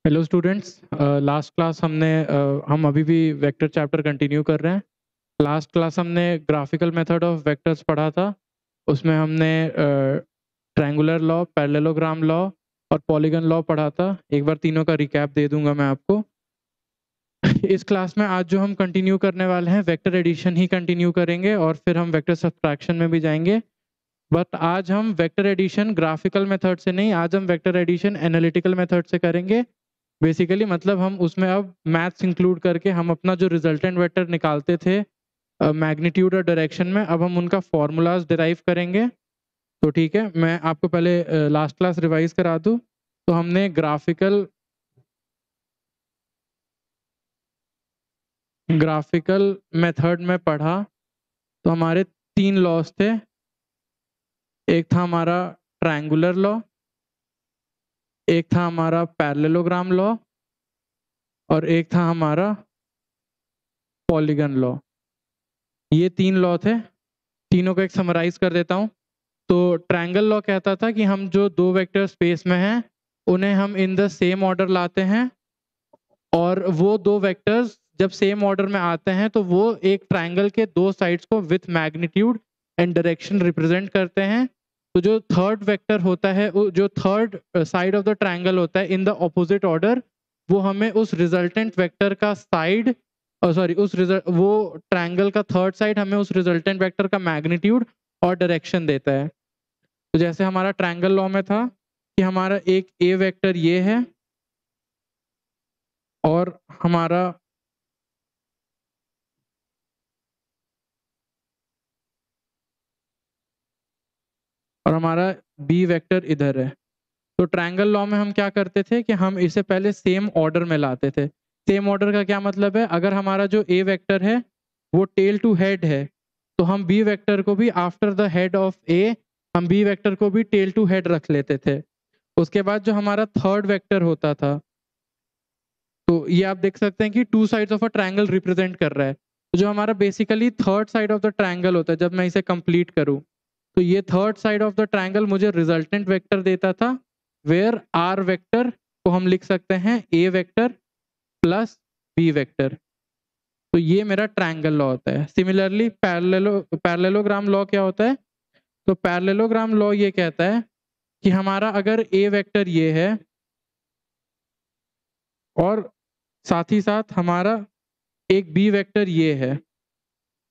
Hello students. Last class हम अभी भी वेक्टर चैप्टर कंटिन्यू कर रहे हैं। लास्ट क्लास हमने ग्राफिकल मेथड ऑफ वेक्टर्स पढ़ा था। उसमें हमने ट्रायंगुलर लॉ, पैरेललोग्राम लॉ और पॉलीगन लॉ पढ़ा था। एक बार तीनों का रिकैप दे दूंगा मैं आपको। इस क्लास में आज जो हम कंटिन्यू करने वाले हैं वेक्टर एडिशन ही कंटिन्यू करेंगे और फिर हम वेक्टर सब्ट्रैक्शन में भी जाएंगे। बट आज हम वेक्टर एडिशन ग्राफिकल मेथड से नहीं, आज हम वेक्टर एडिशन एनालिटिकल मेथड से करेंगे। बेसिकली मतलब हम उसमें अब मैथ्स इंक्लूड करके हम अपना जो रिजल्टेंट वेक्टर निकालते थे मैग्नीट्यूड और डायरेक्शन में, अब हम उनका फॉर्मूलाज डिराइव करेंगे। तो ठीक है, मैं आपको पहले लास्ट क्लास रिवाइज करा दूं। तो हमने ग्राफिकल मेथड में पढ़ा। तो हमारे तीन लॉज थे। एक था हमारा ट्रायंगुलर लॉ, एक था हमारा पैरेललोग्राम लॉ और एक था हमारा पॉलीगन लॉ। ये तीन लॉ थे। तीनों को एक समराइज कर देता हूँ। तो ट्रायंगल लॉ कहता था कि हम जो दो वेक्टर स्पेस में हैं उन्हें हम इन द सेम ऑर्डर लाते हैं, और वो दो वेक्टर्स जब सेम ऑर्डर में आते हैं तो वो एक ट्रायंगल के दो साइड्स को with magnitude and direction represent करते हैं। तो जो थर्ड वेक्टर होता है, जो third side of the triangle होता है इन द ऑपोजिट ऑर्डर, वो हमें उस रिजल्टेंट वेक्टर का साइड, सॉरी उस रिजल्ट वो ट्रायंगल का थर्ड साइड हमें उस रिजल्टेंट वेक्टर का मैग्नीट्यूड और डायरेक्शन देता है। तो जैसे हमारा ट्रायंगल लॉ में था कि हमारा एक ए वेक्टर ये है और हमारा बी वेक्टर इधर है। तो ट्रायंगल लॉ में हम क्या करते थे कि हम इसे पहले सेम ऑर्डर में लाते थे। सेम ऑर्डर का क्या मतलब है? अगर हमारा जो ए वेक्टर है वो टेल टू हेड है, तो हम बी वेक्टर को भी आफ्टर द हेड ऑफ ए, हम बी वेक्टर को भी टेल टू हेड रख लेते थे। उसके बाद जो हमारा थर्ड वेक्टर होता था, तो ये आप देख सकते हैं कि two sides of a triangle represent कर रहा है। तो जो हमारा basically third side of the triangle होता है, जब मैं इसे कंप्लीट करूं, तो ये third side of the triangle मुझे रिजल्टेंट वेक्टर देता था, वेयर आर वेक्टर को हम लिख सकते हैं A vector plus B vector. तो ये मेरा ट्रायंगल लॉ होता है। सिमिलरली पैरेललोग्राम लॉ क्या होता है? तो पैरेललोग्राम लॉ ये कहता है कि हमारा अगर ए वेक्टर ये है और साथ ही साथ हमारा एक बी वेक्टर ये है,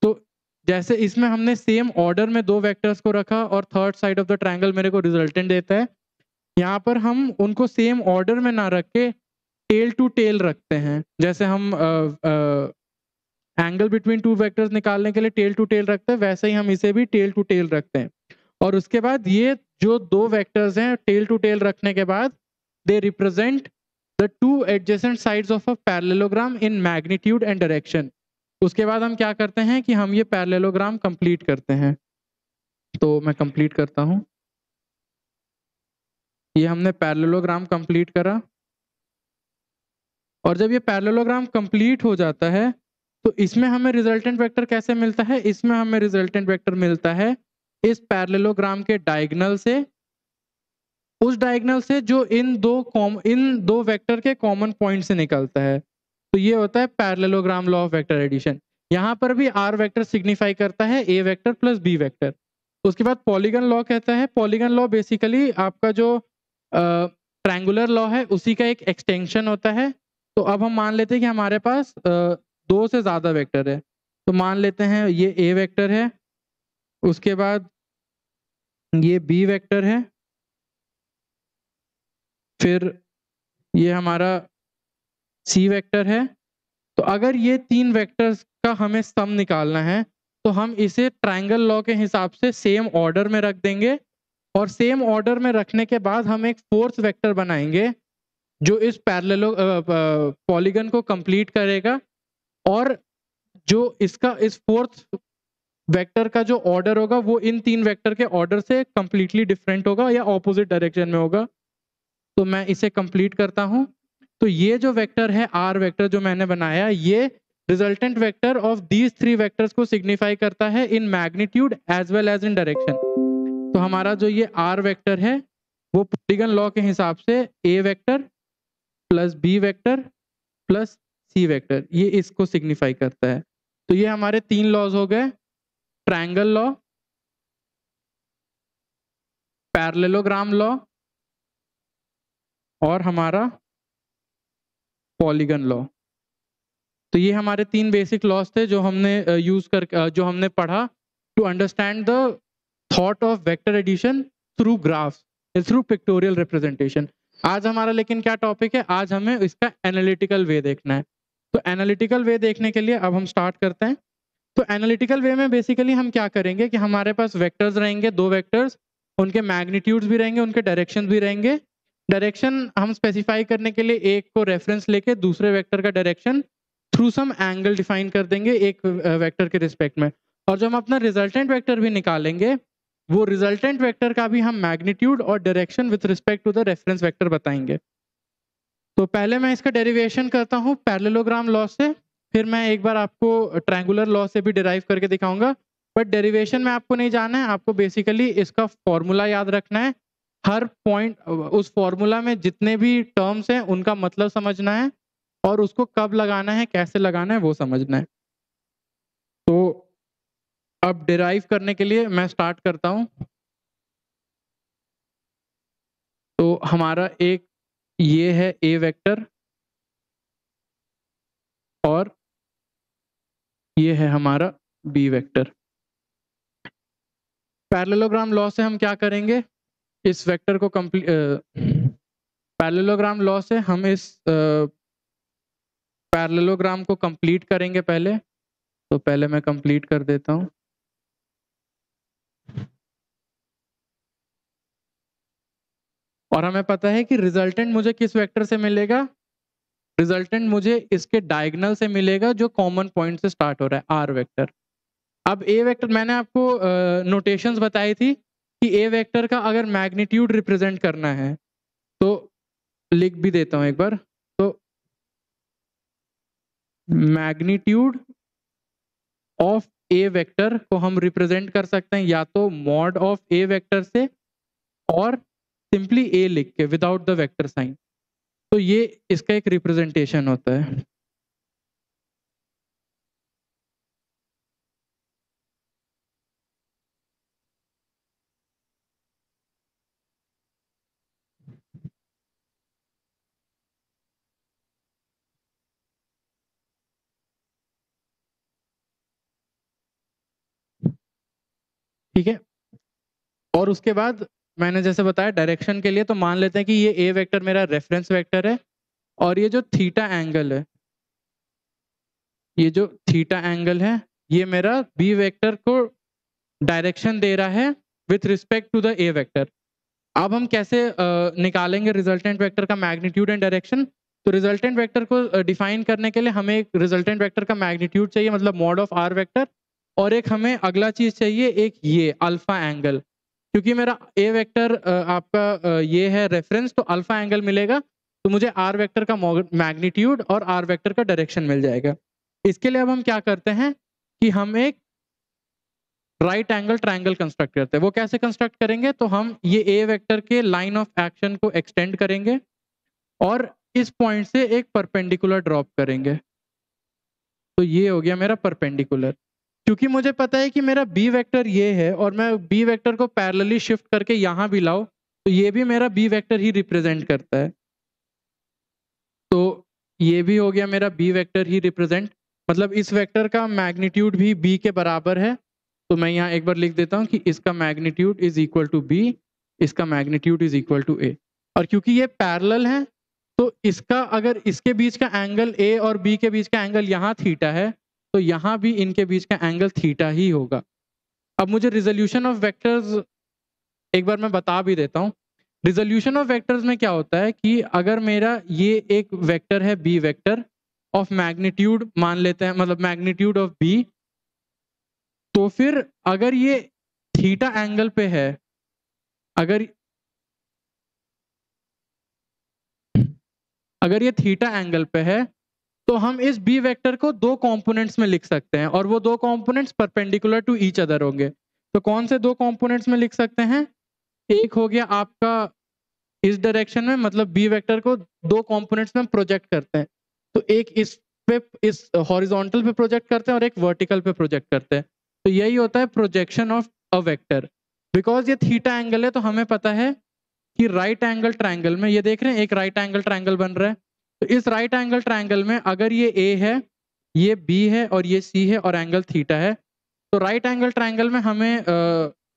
तो जैसे इसमें हमने सेम ऑर्डर में दो वेक्टर्स को रखा और third side of the triangle मेरे को रिजल्टेंट देता है। यहाँ पर हम उनको सेम ऑर्डर में ना रख के टेल टू टेल रखते हैं। जैसे हम एंगल बिटवीन टू वेक्टर्स निकालने के लिए टेल टू टेल रखते हैं, वैसे ही हम इसे भी टेल टू टेल रखते हैं। और उसके बाद ये जो दो वेक्टर्स हैं टेल टू टेल रखने के बाद, they represent the two adjacent sides of a parallelogram in magnitude and direction. उसके बाद हम क्या करते हैं कि हम ये पैरेललोग्राम कंप्लीट करते हैं। तो मैं कंप्लीट करता हूँ। ये हमने पैरेललोग्राम कंप्लीट करा, और जब ये पैरेललोग्राम कंप्लीट हो जाता है तो इसमें हमें रिजल्टेंट वेक्टर कैसे मिलता है? इसमें हमें रिजल्टेंट वेक्टर मिलता है इस पैरेललोग्राम के डायगोनल से, उस डायगोनल से जो इन दो वेक्टर के कॉमन पॉइंट से निकलता है। तो ये होता है parallelogram law of vector addition. यहाँ पर भी आर वेक्टर सिग्निफाई करता है A vector plus B vector. उसके बाद पॉलीगन लॉ कहता है, पॉलीगन लॉ बेसिकली आपका जो ट्रायंगुलर लॉ है उसी का एक एक्सटेंशन होता है। तो अब हम मान लेते हैं कि हमारे पास दो से ज्यादा वेक्टर है। तो मान लेते हैं ये ए वेक्टर है, उसके बाद ये बी वेक्टर है, फिर ये हमारा सी वेक्टर है। तो अगर ये तीन वेक्टर्स का हमें सम निकालना है तो हम इसे ट्रायंगल लॉ के हिसाब से सेम ऑर्डर में रख देंगे, और सेम ऑर्डर में रखने के बाद हम एक फोर्थ वेक्टर बनाएंगे जो इस पैरेललो पॉलीगन को कंप्लीट करेगा। और जो इसका इस फोर्थ वेक्टर का जो ऑर्डर होगा वो इन तीन वेक्टर के ऑर्डर से कंप्लीटली डिफरेंट होगा या ऑपोजिट डायरेक्शन में होगा। तो मैं इसे कंप्लीट करता हूं। तो ये जो वेक्टर है आर वेक्टर जो मैंने बनाया, ये resultant vector of these three vectors को सिग्निफाई करता है in magnitude as well as in direction. तो हमारा जो ये आर वेक्टर है वो पॉलीगन लॉ के हिसाब से A vector plus B vector plus C vector, ये इसको सिग्निफाई करता है। तो ये हमारे 3 लॉज हो गए, ट्रायंगल लॉ, पैरेललोग्राम लॉ और हमारा पॉलीगन लॉ। तो ये हमारे 3 बेसिक लॉज थे जो हमने जो हमने पढ़ा to understand the thought of vector addition through graphs, through pictorial representation. आज हमारा लेकिन क्या टॉपिक है, आज हमें इसका एनालिटिकल वे देखना है। तो एनालिटिकल वे देखने के लिए अब हम स्टार्ट करते हैं। तो एनालिटिकल वे में बेसिकली हम क्या करेंगे कि हमारे पास वेक्टर्स रहेंगे, 2 वेक्टर्स, उनके मैग्नीट्यूड्स भी रहेंगे, उनके डायरेक्शंस भी रहेंगे। डायरेक्शन हम स्पेसिफाई करने के लिए एक को रेफरेंस लेके दूसरे वेक्टर का direction through some angle define कर देंगे एक वेक्टर के रिस्पेक्ट में। और जो हम अपना रिजल्टेंट वेक्टर भी निकालेंगे, वो रिजल्टेंट वेक्टर का भी हम मैग्नीट्यूड और direction with respect to the reference vector बताएंगे। तो पहले मैं इसका डेरिवेशन करता हूँ पैरेललोग्राम लॉ से, फिर मैं एक बार आपको ट्रायंगुलर लॉ से भी डिराइव करके दिखाऊंगा। बट डेरिवेशन में आपको नहीं जाना है, आपको बेसिकली इसका फॉर्मूला याद रखना है। हर पॉइंट उस फॉर्मूला में जितने भी टर्म्स हैं उनका मतलब समझना है और उसको कब लगाना है, कैसे लगाना है, वो समझना है। तो अब डिराइव करने के लिए मैं स्टार्ट करता हूँ। तो हमारा एक ये है ए वेक्टर और ये है हमारा बी वेक्टर। पैरेललोग्राम लॉ से हम क्या करेंगे, इस वेक्टर को पैरेललोग्राम लॉ से हम इस पैरेललोग्राम को कंप्लीट करेंगे पहले। तो पहले मैं कंप्लीट कर देता हूँ। और हमें पता है कि रिजल्टेंट मुझे किस वेक्टर से मिलेगा, रिजल्टेंट मुझे इसके डायगोनल से मिलेगा जो कॉमन पॉइंट से स्टार्ट हो रहा है, आर वेक्टर। अब ए वेक्टर मैंने आपको नोटेशंस बताई थी कि ए वेक्टर का अगर मैग्नीट्यूड रिप्रेजेंट करना है तो लिख भी देता हूं एक बार। तो मैग्नीट्यूड ऑफ ए वेक्टर को हम रिप्रेजेंट कर सकते हैं या तो मॉड ऑफ ए वेक्टर से और सिंपली ए लिख के विदाउट द वेक्टर साइन। तो ये इसका एक रिप्रेजेंटेशन होता है। ठीक है, और उसके बाद मैंने जैसे बताया डायरेक्शन के लिए, तो मान लेते हैं कि ये ए वेक्टर मेरा रेफरेंस वेक्टर है और ये जो थीटा एंगल है, ये जो थीटा एंगल है, ये मेरा बी वेक्टर को डायरेक्शन दे रहा है with respect to the A vector. अब हम कैसे निकालेंगे रिजल्टेंट वेक्टर का मैग्नीट्यूड एंड डायरेक्शन। तो रिजल्टेंट वेक्टर को डिफाइन करने के लिए हमें एक रिजल्टेंट वेक्टर का मैग्नीट्यूड चाहिए, मतलब मॉड ऑफ आर वेक्टर, और एक हमें अगला चीज चाहिए, एक ये अल्फा एंगल। क्योंकि मेरा ए वेक्टर आपका ये है रेफरेंस, तो अल्फा एंगल मिलेगा तो मुझे आर वेक्टर का मैग्नीट्यूड और आर वेक्टर का डायरेक्शन मिल जाएगा। इसके लिए अब हम क्या करते हैं कि हम एक राइट एंगल ट्रायंगल कंस्ट्रक्ट करते हैं। वो कैसे कंस्ट्रक्ट करेंगे, तो हम ये ए वेक्टर के लाइन ऑफ एक्शन को एक्सटेंड करेंगे और इस पॉइंट से एक परपेंडिकुलर ड्रॉप करेंगे। तो ये हो गया मेरा परपेंडिकुलर। क्योंकि मुझे पता है कि मेरा बी वेक्टर ये है और मैं बी वेक्टर को पैरेलली शिफ्ट करके यहां भी लाऊं तो ये भी मेरा बी वेक्टर ही रिप्रेजेंट करता है। तो ये भी हो गया मेरा बी वेक्टर ही रिप्रेजेंट, मतलब इस वेक्टर का मैग्नीट्यूड भी बी के बराबर है। तो मैं यहाँ एक बार लिख देता हूँ कि इसका magnitude is equal to B, इसका magnitude is equal to A. और क्योंकि ये पैरेलल है तो इसका अगर इसके बीच का एंगल ए और बी के बीच का एंगल यहाँ थीटा है तो यहाँ भी इनके बीच का एंगल थीटा ही होगा। अब मुझे रिजोल्यूशन ऑफ वेक्टर्स एक बार मैं बता भी देता हूँ। रिजोल्यूशन ऑफ वेक्टर्स में क्या होता है कि अगर मेरा ये एक वेक्टर है बी वेक्टर ऑफ मैग्नीट्यूड मान लेते हैं, मतलब मैग्नीट्यूड ऑफ बी, तो फिर अगर ये थीटा एंगल पे है, अगर अगर ये थीटा एंगल पे है तो हम इस बी वेक्टर को 2 कंपोनेंट्स में लिख सकते हैं और वो 2 components perpendicular to each other होंगे। तो कौन से 2 कंपोनेंट्स में लिख सकते हैं, एक हो गया आपका इस डायरेक्शन में मतलब बी वेक्टर को दो कंपोनेंट्स में प्रोजेक्ट करते हैं, तो एक इस पे इस हॉरिजॉन्टल पे प्रोजेक्ट करते हैं और एक वर्टिकल पे प्रोजेक्ट करते हैं। तो यही होता है projection of a vector. Because ये थीटा एंगल है तो हमें पता है कि राइट एंगल ट्रायंगल में, ये देख रहे हैं एक राइट एंगल ट्रायंगल बन रहा है, तो इस राइट एंगल ट्रायंगल में अगर ये ए है, ये बी है और ये सी है और एंगल थीटा है, तो राइट एंगल ट्रायंगल में हमें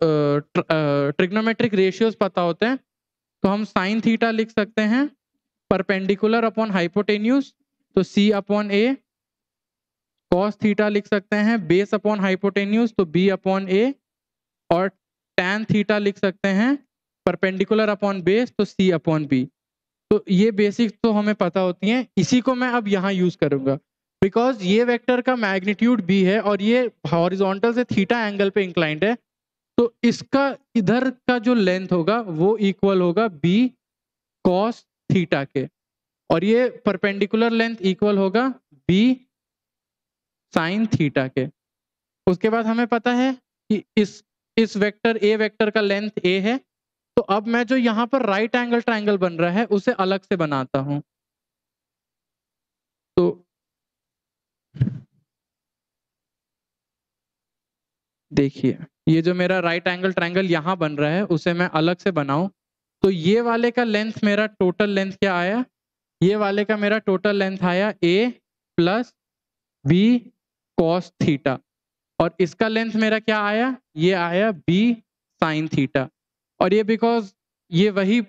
ट्रिग्नोमेट्रिक रेशियोज पता होते हैं। तो हम साइन थीटा लिख सकते हैं परपेंडिकुलर अपॉन हाइपोटेन्यूज, तो सी अपॉन ए। कॉस थीटा लिख सकते हैं बेस अपॉन हाइपोटेन्यूज, तो बी अपॉन ए। और टैन थीटा लिख सकते हैं परपेंडिकुलर अपॉन बेस, तो सी अपॉन बी। तो ये बेसिक्स तो हमें पता होती हैं, इसी को मैं अब यहाँ यूज करूंगा। बिकॉज ये वेक्टर का मैग्नीट्यूड बी है और ये हॉरिजॉन्टल से थीटा एंगल पे इंक्लाइंड है, तो इसका इधर का जो लेंथ होगा वो इक्वल होगा बी कॉस थीटा के, और ये परपेंडिकुलर लेंथ इक्वल होगा बी साइन थीटा के। उसके बाद हमें पता है कि इस वेक्टर ए वेक्टर का लेंथ ए है, तो अब मैं जो यहाँ पर राइट एंगल ट्रायंगल बन रहा है उसे अलग से बनाता हूं। तो देखिए ये जो मेरा राइट एंगल ट्रायंगल यहाँ बन रहा है उसे मैं अलग से बनाऊं, तो ये वाले का लेंथ मेरा टोटल लेंथ क्या आया, ये वाले का मेरा टोटल लेंथ आया ए प्लस बी कॉस थीटा, और इसका लेंथ मेरा क्या आया, ये आया बी साइन थीटा। और ये बिकॉज ये वही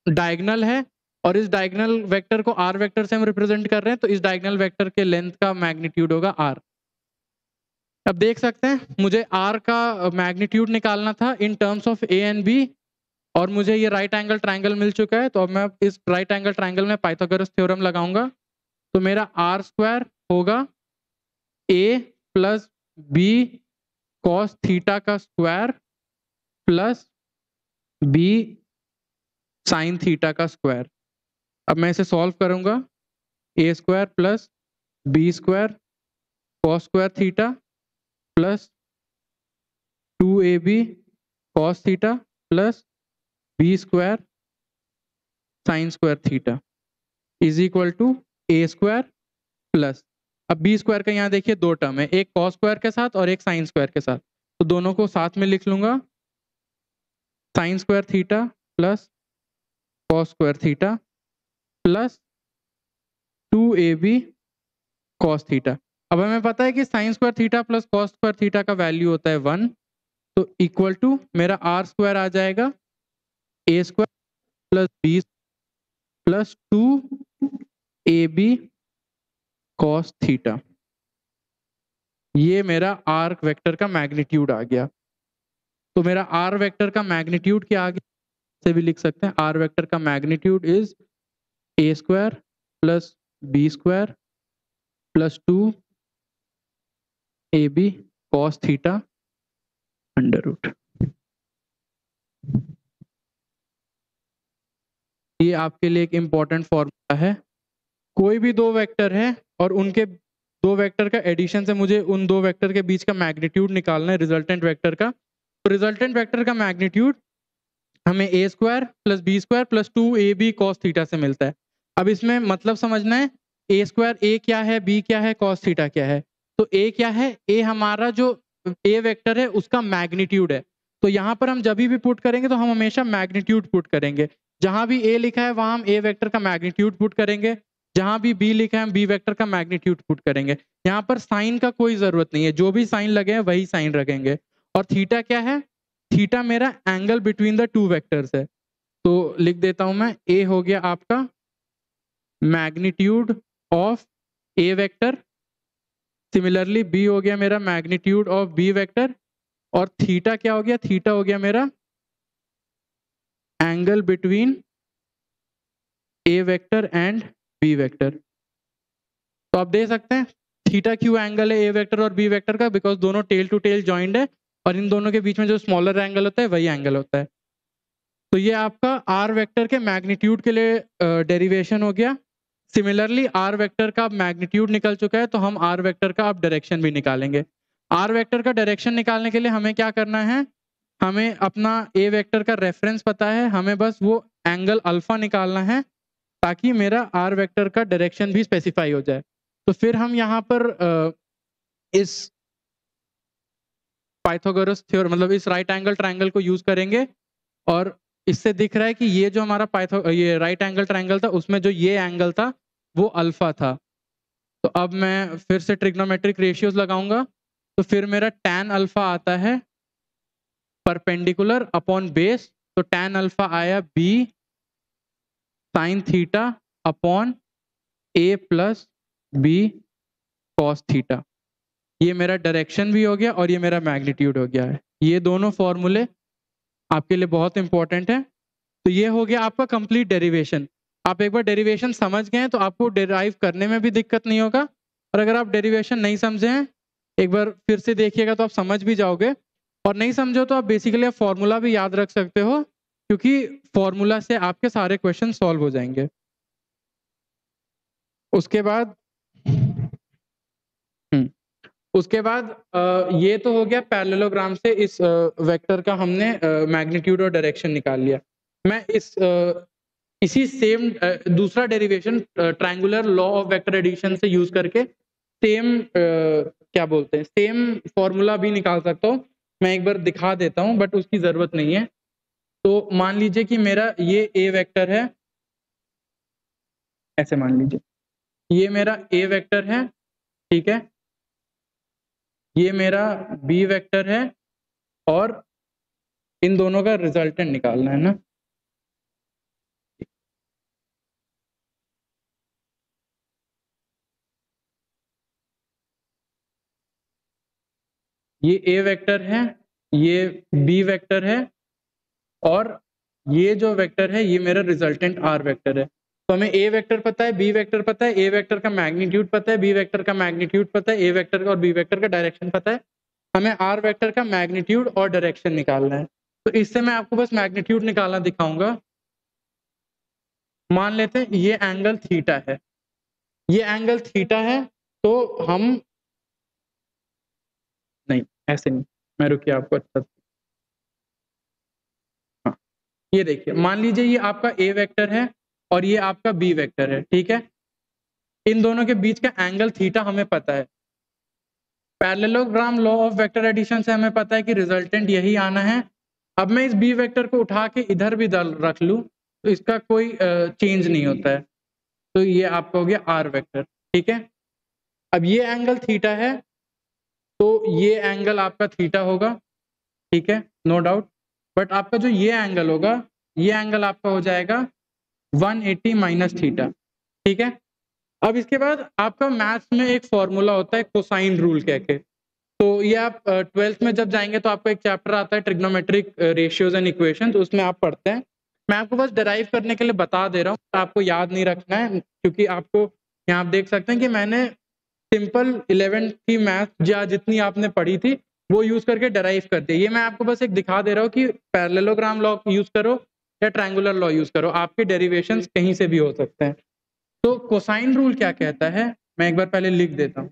डायगोनल है और इस डायगोनल वेक्टर को आर वेक्टर से हम रिप्रेजेंट कर रहे हैं, तो इस डायगोनल वेक्टर के लेंथ का मैग्नीट्यूड होगा आर। अब देख सकते हैं मुझे आर का मैग्नीट्यूड निकालना था in terms of A and B, और मुझे ये राइट एंगल ट्रायंगल मिल चुका है, तो अब मैं इस राइट एंगल ट्रायंगल में पाइथागोरस थ्योरम लगाऊंगा। तो मेरा आर स्क्वायर होगा A plus B cos theta का square plus B sine theta का स्क्वायर। अब मैं इसे सॉल्व करूंगा, A square plus B square cos square theta plus 2ab cos theta plus B square sine square theta is equal to A square plus, अब B square का यहाँ देखिए दो टर्म है, एक कॉस स्क्वायर के साथ और एक साइन स्क्वायर के साथ, तो दोनों को साथ में लिख लूंगा, sine square theta plus cos square theta plus 2ab cos theta. अब हमें पता है कि sine square theta plus cos square theta का वैल्यू होता है 1, तो इक्वल टू मेरा आर स्क्वायर आ जाएगा A square plus B plus 2ab cos theta. ये मेरा आर वेक्टर का मैग्नीट्यूड आ गया। तो मेरा आर वेक्टर का मैग्नीट्यूड क्या आ गया, से भी लिख सकते हैं आर वेक्टर का magnitude is A square plus B square plus 2ab cos theta under root. ये आपके लिए एक इंपॉर्टेंट फॉर्मूला है। कोई भी दो वेक्टर है और उनके दो वेक्टर का एडिशन से मुझे उन दो वेक्टर के बीच का मैग्नीट्यूड निकालना है रिजल्टेंट वेक्टर का। तो रिजल्टेंट वेक्टर का मैग्नीट्यूड हमें A square plus B square plus 2ab cos theta से मिलता है। अब इसमें मतलब समझना है, ए स्क्वायर ए क्या है, बी क्या है, कॉस थीटा क्या है। तो ए क्या है, ए हमारा जो ए वेक्टर है उसका मैग्नीट्यूड है। तो यहाँ पर हम जब भी पुट करेंगे तो हम हमेशा मैग्नीट्यूड पुट करेंगे। जहां भी ए लिखा है वहां हम ए वेक्टर का मैग्नीट्यूड पुट करेंगे, जहां भी बी लिखा है हम बी वेक्टर का मैग्नीट्यूड पुट करेंगे। यहाँ पर साइन का कोई जरूरत नहीं है, जो भी साइन लगे हैं वही साइन रखेंगे। और थीटा क्या है, थीटा मेरा angle between the two vectors है। तो लिख देता हूं मैं, ए हो गया आपका magnitude of A vector, similarly B हो गया मेरा मैग्नीट्यूड ऑफ बी वेक्टर, और थीटा क्या हो गया, थीटा हो गया मेरा angle between A vector and B vector. तो आप देख सकते हैं थीटा क्यू एंगल है ए वेक्टर और बी वेक्टर का, बिकॉज दोनों टेल टू टेल जॉइंड है और इन दोनों के बीच में जो स्मॉलर एंगल होता है वही एंगल होता है। तो ये आपका आर वेक्टर के मैग्नीट्यूड के लिए डेरिवेशन हो गया। सिमिलरली आर वेक्टर का मैग्नीट्यूड निकल चुका है, तो हम आर वेक्टर का अब डायरेक्शन भी निकालेंगे। आर वेक्टर का डायरेक्शन निकालने के लिए हमें क्या करना है, हमें अपना ए वेक्टर का रेफरेंस पता है, हमें बस वो एंगल अल्फा निकालना है ताकि मेरा आर वेक्टर का डायरेक्शन भी स्पेसिफाई हो जाए। तो फिर हम यहाँ पर इस पाइथागोरस थ्योरम मतलब इस राइट एंगल ट्रायंगल को यूज करेंगे और इससे दिख रहा है कि ये जो हमारा ये राइट एंगल ट्रायंगल था उसमें जो ये एंगल था वो अल्फा था। तो अब मैं फिर से ट्रिग्नोमेट्रिक रेशियोज लगाऊंगा तो फिर मेरा tan अल्फा आता है परपेंडिकुलर अपॉन बेस, तो tan अल्फा आया b sin theta upon a plus b cos theta. ये मेरा डायरेक्शन भी हो गया और ये मेरा मैग्नीट्यूड हो गया है। ये दोनों फॉर्मूले आपके लिए बहुत इंपॉर्टेंट है। तो ये हो गया आपका कंप्लीट डेरिवेशन। आप एक बार डेरिवेशन समझ गए हैं तो आपको डेराइव करने में भी दिक्कत नहीं होगा, और अगर आप डेरिवेशन नहीं समझे हैं एक बार फिर से देखिएगा तो आप समझ भी जाओगे, और नहीं समझो तो आप बेसिकली फॉर्मूला भी याद रख सकते हो क्योंकि फॉर्मूला से आपके सारे क्वेश्चन सॉल्व हो जाएंगे। उसके बाद उसके बाद ये तो हो गया पैरेललोग्राम से इस वेक्टर का हमने मैग्नीट्यूड और डायरेक्शन निकाल लिया। मैं इसी सेम दूसरा derivation triangular law of vector addition से यूज करके सेम क्या बोलते हैं सेम फॉर्मूला भी निकाल सकता हूँ। मैं एक बार दिखा देता हूँ बट उसकी जरूरत नहीं है। तो मान लीजिए कि मेरा ये ए वेक्टर है, ऐसे मान लीजिए ये मेरा ए वेक्टर है, ठीक है, ये मेरा बी वेक्टर है और इन दोनों का रिजल्टेंट निकालना है ना। ये ए वेक्टर है, ये बी वेक्टर है और ये जो वेक्टर है ये मेरा रिजल्टेंट आर वेक्टर है। तो हमें ए वेक्टर पता है, बी वेक्टर पता है, ए वेक्टर का मैग्नीट्यूड पता है, बी वेक्टर का मैग्नीट्यूड पता है, ए वेक्टर का और बी वेक्टर का डायरेक्शन पता है। हमें आर वेक्टर का मैग्नीट्यूड और डायरेक्शन निकालना है। तो इससे मैं आपको बस मैग्नीट्यूड निकालना दिखाऊंगा। मान लेते हैं ये एंगल थीटा है, ये एंगल थीटा है, तो हम नहीं ऐसे नहीं, मैं रुकिए आपको अच्छा हाँ, ये देखिए मान लीजिए ये आपका ए वेक्टर है और ये आपका बी वेक्टर है, ठीक है। इन दोनों के बीच का एंगल थीटा हमें पता है। Parallelogram law of vector addition से हमें पता है कि रिजल्टेंट यही आना है। अब मैं इस बी वेक्टर को उठा के इधर भी रख लूं तो इसका कोई चेंज नहीं होता है। तो ये आपका हो गया आर वेक्टर, ठीक है। अब ये एंगल थीटा है तो ये एंगल आपका थीटा होगा, ठीक है, नो डाउट। बट आपका जो ये एंगल होगा ये एंगल आपका हो जाएगा 180 माइनस थीटा, ठीक है। अब इसके बाद आपका मैथ्स में एक फॉर्मूला होता है कोसाइन रूल कह के। तो ये आप 12th में जब जाएंगे तो आपको एक चैप्टर आता है ट्रिग्नोमेट्रिक रेशियोज एंड इक्वेशन, तो उसमें आप पढ़ते हैं। मैं आपको बस डिराइव करने के लिए बता दे रहा हूँ, आपको याद नहीं रखना है क्योंकि आपको यहाँ आप देख सकते हैं कि मैंने सिंपल 11th की मैथ या जितनी आपने पढ़ी थी वो यूज करके डिराइव कर दिया। ये मैं आपको बस एक दिखा दे रहा हूँ कि पैरेललोग्राम लॉ यूज करो या ट्रायंगुलर लॉ यूज करो, आपके डेरिवेशंस कहीं से भी हो सकते हैं। तो कोसाइन रूल क्या कहता है मैं एक बार पहले लिख देता हूँ।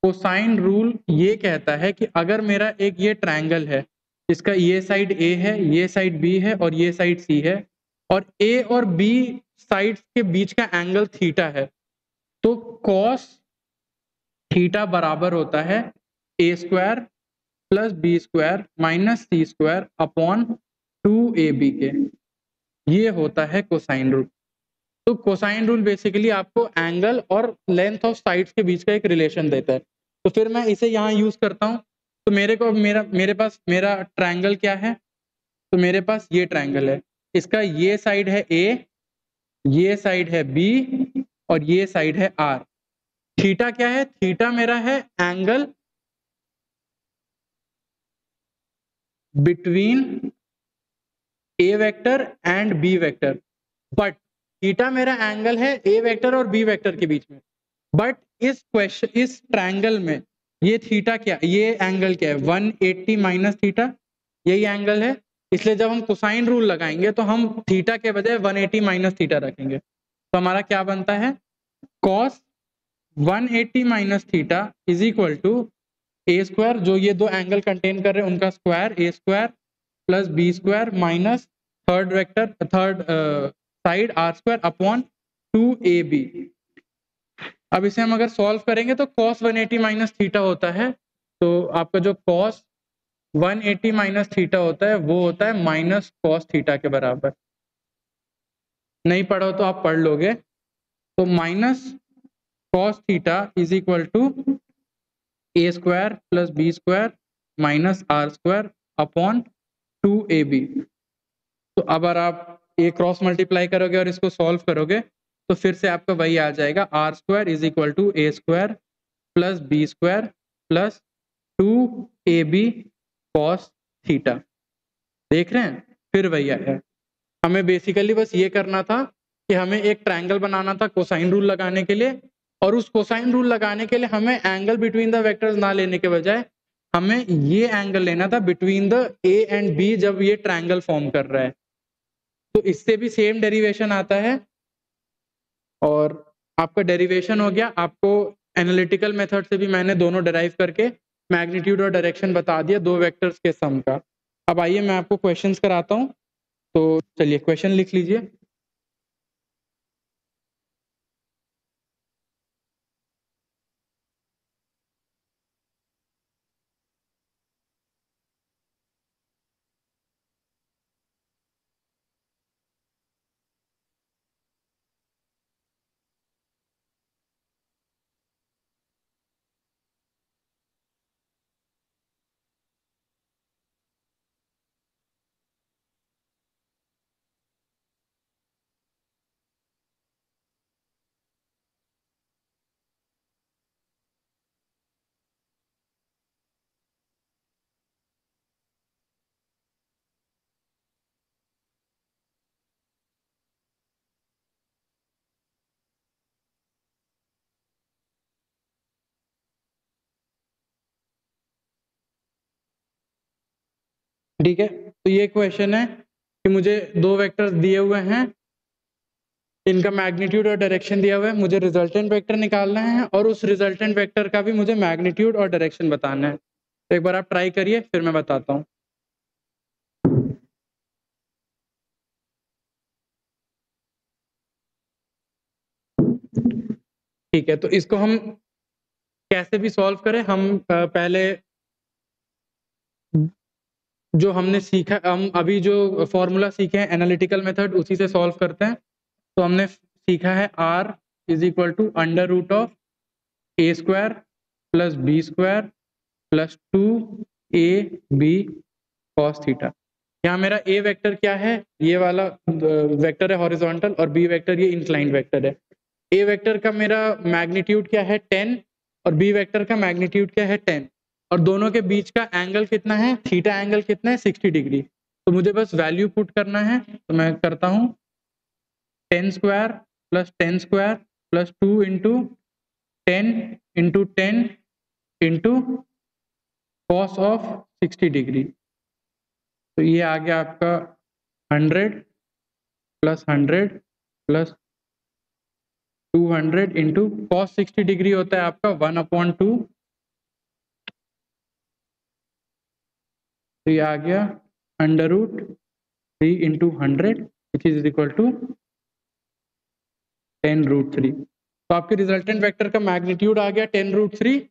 कोसाइन रूल ये कहता है कि अगर मेरा एक ये ट्रायंगल है, इसका ये साइड ए है, ये साइड बी है और ये साइड सी है, और ए और बी साइड्स के बीच का एंगल थीटा है, तो कॉस थीटा बराबर होता है A square plus B square minus C square upon 2ab के। ये होता है कोसाइन रूल। तो कोसाइन रूल बेसिकली आपको एंगल और लेंथ ऑफ साइड्स के बीच का एक रिलेशन देता है। तो फिर मैं इसे यहाँ यूज करता हूँ। तो मेरे पास मेरा ट्रायंगल क्या है, तो मेरे पास ये ट्रायंगल है, इसका ये साइड है ए, ये साइड है बी और ये साइड है आर। थीटा क्या है, थीटा मेरा है angle between A vector and B vector, but theta मेरा एंगल है ए वेक्टर और बी वेक्टर के बीच में। बट इस ट्रायंगल में ये थीटा क्या, ये एंगल क्या है 180 माइनस थीटा, यही एंगल है। इसलिए जब हम कोसाइन रूल लगाएंगे तो हम थीटा के बजाय 180 माइनस थीटा रखेंगे। तो हमारा क्या बनता है, cos 180 minus theta is equal to A square, जो ये दो एंगल कंटेन कर रहे हैं उनका square, A square plus B square minus third vector third side R square upon 2ab। अब इसे हम अगर सॉल्व करेंगे तो cos 180 माइनस थीटा होता है, तो आपका जो cos 180 माइनस थीटा होता है वो होता है माइनस cos थीटा के बराबर। नहीं पढ़ा हो तो आप पढ़ लोगे। तो minus cos theta is equal to A square plus B square minus R square upon 2ab। तो अब अगर आप ये क्रॉस मल्टीप्लाई करोगे और इसको सॉल्व करोगे तो फिर से आपका वही आ जाएगा, R square is equal to A square plus B square plus 2ab cos theta. देख रहे हैं, फिर वही आया। हमें बेसिकली बस ये करना था कि हमें एक ट्रायंगल बनाना था कोसाइन रूल लगाने के लिए, और उस कोसाइन रूल लगाने के लिए हमें एंगल बिटवीन द वेक्टर्स ना लेने के बजाय हमें ये एंगल लेना था between the A and B जब ये ट्रायंगल फॉर्म कर रहा है। तो इससे भी सेम डेरिवेशन आता है, और आपका डेरिवेशन हो गया। आपको एनालिटिकल मेथड से भी मैंने दोनों डेराइव करके मैग्नीट्यूड और डायरेक्शन बता दिया दो वेक्टर्स के सम का। अब आइए मैं आपको क्वेश्चंस कराता हूँ। तो चलिए क्वेश्चन लिख लीजिए। ठीक है, तो ये क्वेश्चन है कि मुझे दो वेक्टर्स दिए हुए हैं, इनका मैग्नीट्यूड और डायरेक्शन दिया हुआ है, मुझे रिजल्टेंट वेक्टर निकालना है और उस रिजल्टेंट वेक्टर का भी मुझे मैग्नीट्यूड और डायरेक्शन बताना है। तो एक बार आप ट्राई करिए, फिर मैं बताता हूँ। ठीक है, तो इसको हम कैसे भी सॉल्व करें, हम पहले जो हमने सीखा, हम अभी जो फॉर्मूला सीखे हैं एनालिटिकल मेथड, उसी से सॉल्व करते हैं। तो हमने सीखा है r is equal to under root of A square plus B square plus 2ab cos theta. यहाँ मेरा ए वेक्टर क्या है, ये वाला वेक्टर है हॉरिजॉन्टल, और बी वेक्टर ये इंक्लाइंड वेक्टर है। ए वेक्टर का मेरा मैग्नीट्यूड क्या है 10, और बी वेक्टर का मैग्नीट्यूड क्या है 10, और दोनों के बीच का एंगल कितना है, थीटा एंगल कितना है 60 डिग्री। तो मुझे बस वैल्यू पुट करना है, तो मैं करता हूँ 10 square plus 10 square plus 2 into 10 into 10 into cos of 60 degree. तो ये आ गया आपका 100 plus 100 plus 200 into cos 60 degree होता है आपका 1/2। तो ये आ गया under root 3 into 100 which is equal to 10√3। तो आपके रिजल्टेंट वेक्टर का मैग्नीट्यूड आ गया 10√3।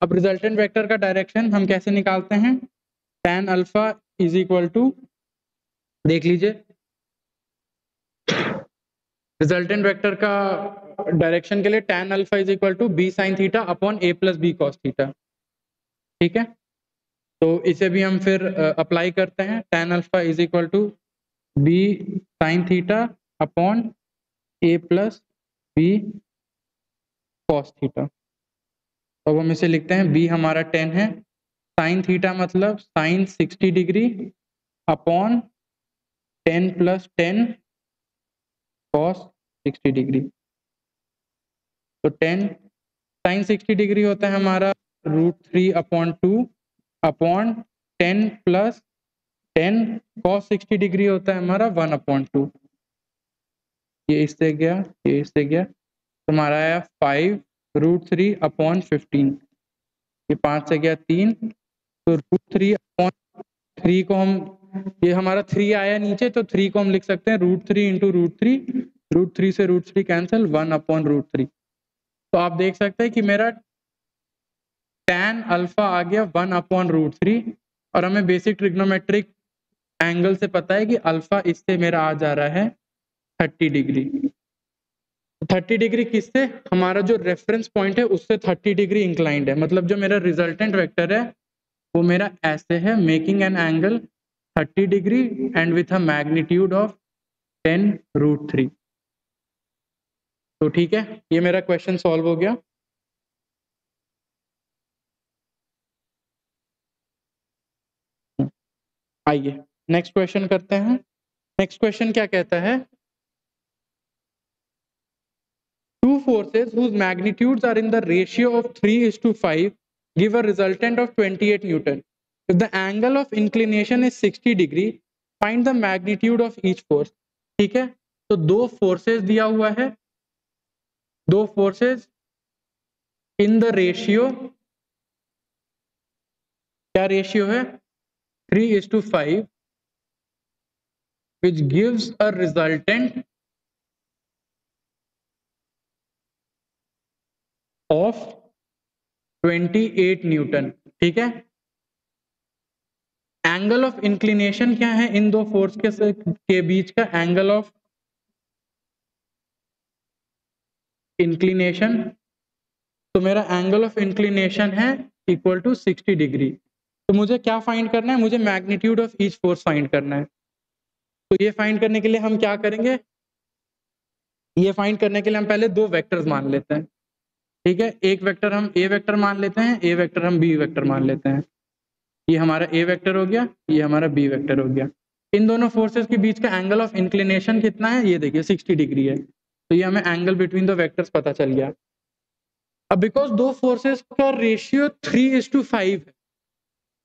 अब रिजल्टेंट वेक्टर का डायरेक्शन हम कैसे निकालते हैं, tan alpha is equal to, देख लीजिए, रिजल्टेंट वेक्टर का डायरेक्शन के लिए tan alpha is equal to b sin theta upon a plus B cos theta. ठीक है, तो इसे भी हम फिर अप्लाई करते हैं, tan alpha is equal to b sin theta upon a plus B cos theta. तो अब हम इसे लिखते हैं, b हमारा 10 है, sin थीटा मतलब sin 60 degree upon 10 plus 10 cos 60 degree. तो 10 sin 60 डिग्री होता है हमारा √3/2 अपॉन 10 प्लस 10 cos 60 डिग्री होता है हमारा 1/2। ये इससे गया, ये इससे गया, तो हमारा आया 5√3/15। ये 5 से गया 3, तो √3/3 को हम, ये हमारा 3 आया नीचे, तो 3 को हम लिख सकते हैं √3 इंटू √3, √3 से √3 कैंसिल, 1/√3। तो आप देख सकते हैं कि मेरा tan अल्फा आ गया 1/√3, और हमें बेसिक ट्रिग्नोमेट्रिक एंगल से पता है कि अल्फा इससे मेरा आ जा रहा है 30 डिग्री। 30 डिग्री किससे? हमारा जो रेफरेंस पॉइंट है उससे 30 डिग्री इंक्लाइंड है, मतलब जो मेरा रिजल्टेंट वेक्टर है वो मेरा ऐसे है, making an angle 30 degree and with a magnitude of 10√3। तो ठीक है, ये मेरा क्वेश्चन सॉल्व हो गया। आइए नेक्स्ट क्वेश्चन करते हैं। नेक्स्ट क्वेश्चन क्या कहता है? Two forces whose magnitudes are in the ratio of 3:5 give a resultant of 28 Newton. If the angle of inclination is 60 degree, find the magnitude of each force. ठीक है, तो दो forces दिया हुआ है, दो फोर्सेस इन द रेशियो, क्या ratio है? 3:5, which gives a resultant of 28 Newton. ठीक है, एंगल ऑफ इंक्लिनेशन क्या है इन दो फोर्स के बीच का? एंगल ऑफ इंक्लिनेशन, तो मेरा एंगल ऑफ इंक्लिनेशन है इक्वल टू 60 डिग्री। तो मुझे क्या फाइंड करना है? मुझे magnitude of each force find करना है। तो ये फाइंड करने के लिए हम क्या करेंगे? ये फाइंड करने के लिए हम पहले दो वेक्टर्स मान लेते हैं। ठीक है, एक वेक्टर हम ए वेक्टर मान लेते हैं, ए वेक्टर हम बी वेक्टर मान लेते हैं। ये हमारा ए वेक्टर हो गया, ये हमारा बी वेक्टर हो गया। इन दोनों फोर्सेस के बीच का एंगल ऑफ इंक्लिनेशन कितना है? ये देखिए 60 डिग्री है। तो ये हमें एंगल बिटवीन द वेक्टर्स पता चल गया। अब बिकॉज दो फोर्सेस का रेशियो 3:5 है,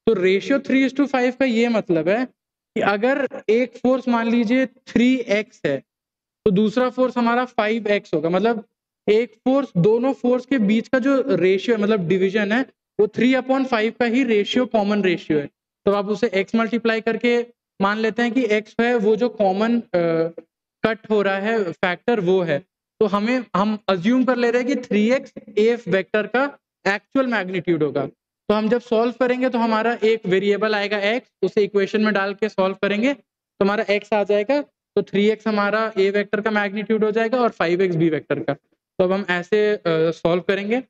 तो रेशियो 3:5 का ये मतलब है कि अगर एक फोर्स मान लीजिए 3x है, तो दूसरा फोर्स हमारा 5x होगा। मतलब एक फोर्स, दोनों फोर्स के बीच का जो रेशियो है, मतलब डिवीजन है, वो 3/5 का ही रेशियो, कॉमन रेशियो है। तो आप उसे x मल्टीप्लाई करके मान लेते हैं कि x है वो जो कॉमन कट हो रहा है फैक्टर, वो है। तो हम अज्यूम कर ले रहे हैं कि 3x ए वेक्टर का एक्चुअल मैग्नीट्यूड होगा। तो हम जब सॉल्व करेंगे तो हमारा एक वेरिएबल आएगा x, उसे इक्वेशन में डाल के सॉल्व करेंगे तो हमारा x आ जाएगा। तो 3x हमारा ए वेक्टर का मैग्नीट्यूड हो जाएगा और 5x बी वेक्टर का। तो अब हम ऐसे सॉल्व करेंगे।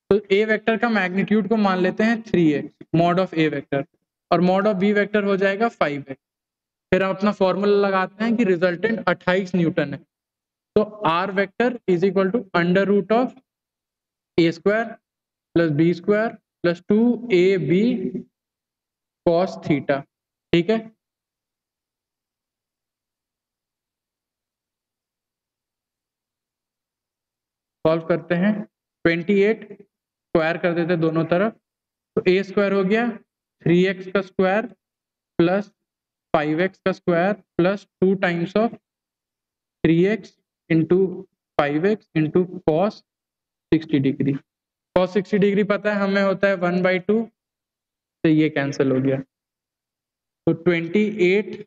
तो ए वेक्टर का मैग्नीट्यूड को मान लेते हैं 3x mod of A vector, और मॉड ऑफ बी वेक्टर हो जाएगा 5x। फिर हम अपना फॉर्मूला लगाते हैं कि रिजल्टेंट 28 न्यूटन है। तो R vector is equal to under root of A square plus B square plus 2ab cos theta. ठीक है, सॉल्व करते हैं। 28 स्क्वायर कर देते दोनों तरफ, तो ए स्क्वायर हो गया 3x का स्क्वायर प्लस 5x का square plus 2 times of 3x into 5x into cos 60 degree. Cos 60 degree पता है हमें होता है 1/2, तो ये कैंसिल हो गया। तो 28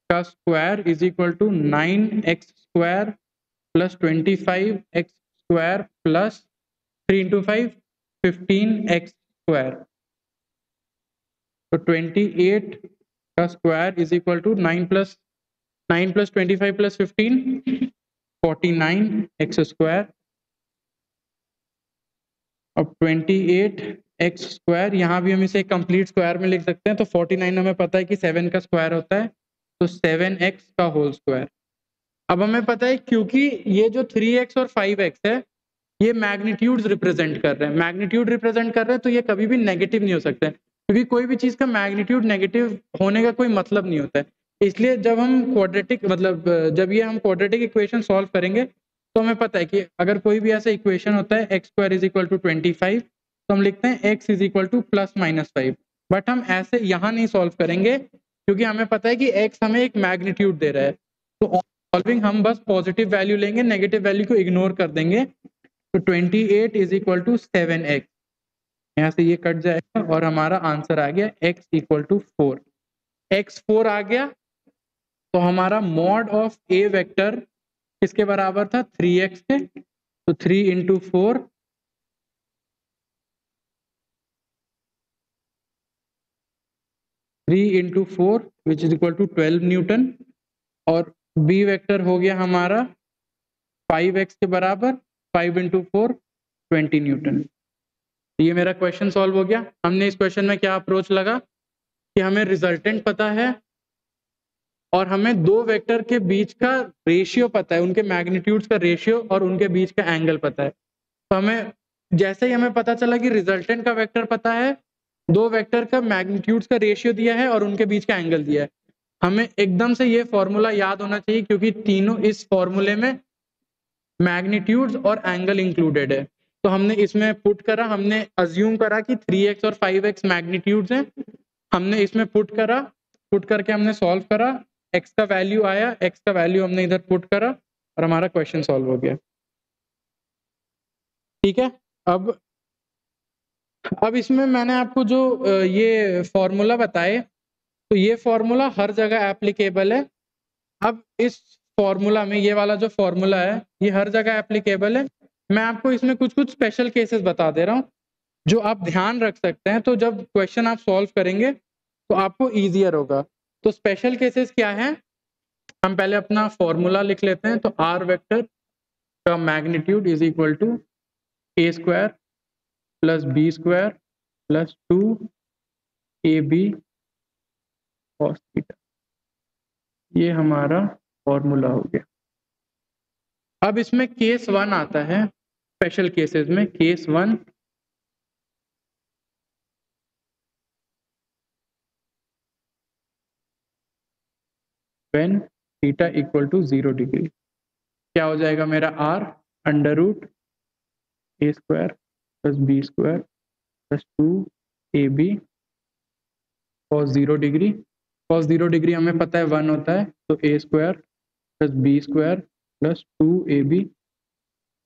का square is equal to 9x square plus 25x square plus 3 into 5 15x square. तो 28 का square is equal to 9 plus 25 plus 15 49x square. अब 28x स्क्वायर, यहाँ भी हम इसे कंप्लीट स्क्वायर में लिख सकते हैं। तो 49 हमें पता है कि 7 का स्क्वायर होता है, तो 7x का होल स्क्वायर। अब हमें पता है क्योंकि ये जो 3x और 5x है ये मैग्नीट्यूड्स रिप्रेजेंट कर रहे हैं, मैग्नीट्यूड रिप्रेजेंट कर रहे हैं, तो ये कभी भी नेगेटिव नहीं हो सकते हैं, क्योंकि कोई भी चीज का मैग्नीट्यूड नेगेटिव होने का कोई मतलब नहीं होता है। इसलिए जब हम क्वाड्रेटिक, मतलब जब ये हम क्वाड्रेटिक इक्वेशन सॉल्व करेंगे तो हमें पता है कि अगर कोई भी ऐसा इक्वेशन होता है x square is equal to 25, तो हम लिखते हैं x is equal to plus minus 5। But हम ऐसे यहाँ नहीं सॉल्व करेंगे, क्योंकि हमें पता है कि x हमें एक मैग्नीट्यूड दे रहा है। तो सॉल्विंग हम बस पॉजिटिव वैल्यू लेंगे, नेगेटिव वैल्यू को इग्नोर कर देंगे। तो 28 इज इक्वल टू 7x यहाँ से ये कट जाएगा और हमारा आंसर आ गया x इक्वल टू 4। x 4 आ गया तो हमारा मॉड ऑफ a वेक्टर किसके बराबर था, 3x के। तो 3 into 4 into 4 which is equal to 12 Newton, और b वेक्टर हो गया हमारा 5x के बराबर, 5 इंटू 4 20 न्यूटन। ये मेरा क्वेश्चन सॉल्व हो गया। हमने इस क्वेश्चन में क्या अप्रोच लगा कि हमें रिजल्टेंट पता है और हमें दो वेक्टर के बीच का रेशियो पता है, उनके मैग्नीट्यूड्स का रेशियो और उनके बीच का एंगल पता है। तो हमें जैसे ही हमें पता चला कि रिजल्टेंट का वेक्टर पता है, दो वेक्टर का मैग्नीट्यूड्स का रेशियो दिया है और उनके बीच का एंगल दिया है, हमें एकदम से ये फॉर्मूला याद होना चाहिए क्योंकि तीनों इस फॉर्मूले में मैग्नीट्यूड्स और एंगल इंक्लूडेड है। तो हमने इसमें पुट करा, हमने अज्यूम करा कि 3x और 5x मैग्नीट्यूड्स हैं, हमने इसमें पुट करा, पुट करके हमने सॉल्व करा, x का वैल्यू आया, x का वैल्यू हमने इधर पुट करा और हमारा क्वेश्चन सॉल्व हो गया। ठीक है। अब इसमें मैंने आपको जो ये फॉर्मूला बताए, तो ये फॉर्मूला हर जगह एप्लीकेबल है। अब इस फॉर्मूला में ये वाला जो फॉर्मूला है ये हर जगह एप्लीकेबल है। मैं आपको इसमें कुछ कुछ स्पेशल केसेस बता दे रहा हूँ जो आप ध्यान रख सकते हैं, तो जब क्वेश्चन आप सॉल्व करेंगे तो आपको ईजियर होगा। तो स्पेशल केसेस क्या है, हम पहले अपना फॉर्मूला लिख लेते हैं। तो आर वेक्टर का magnitude is equal to A square plus B square plus 2ab cos theta, ये हमारा फॉर्मूला हो गया। अब इसमें केस 1 आता है, स्पेशल केसेस में case 1 when theta equal to 0 degree, क्या हो जाएगा मेरा r under root A square plus B square plus 2ab cos 0 degree. cos 0 degree हमें पता है 1 होता है, तो a square plus B square plus 2ab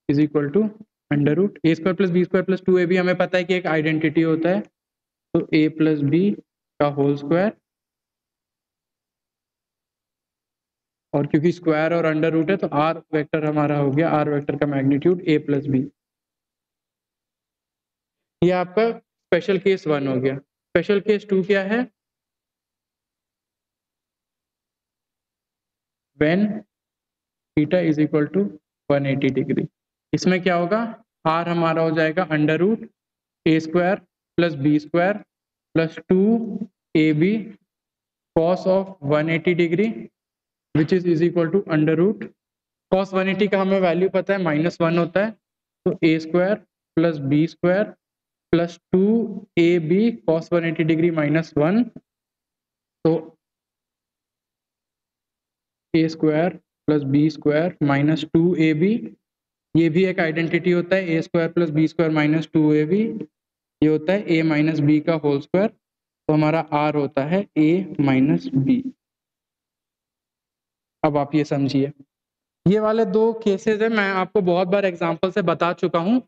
is equal to under root A square plus B square plus 2ab हमें पता है कि एक आइडेंटिटी होता है, तो a प्लस बी का होल स्क्वायर, और क्योंकि स्क्वायर और अंडर रूट है तो r वेक्टर हमारा हो गया, r वेक्टर का मैग्नीट्यूड a प्लस बी। ये आपका स्पेशल केस 1 हो गया। स्पेशल केस 2 क्या है, when theta is equal to 180 degree. इसमें क्या होगा, r हमारा हो जाएगा under root A square plus B square plus 2ab cos of 180 degree which is equal to under root, cos 180 का हमें वैल्यू पता है -1 होता है, तो A square plus B square plus 2ab cos 180 degree -1, तो A square plus B square minus 2ab, ये भी एक आइडेंटिटी होता है, A square plus B square minus 2ab, ये होता है a माइनस बी का होल स्क्वायर, तो हमारा r होता है a माइनस बी। अब आप ये समझिए, ये वाले दो केसेस है, मैं आपको बहुत बार एग्जांपल से बता चुका हूं,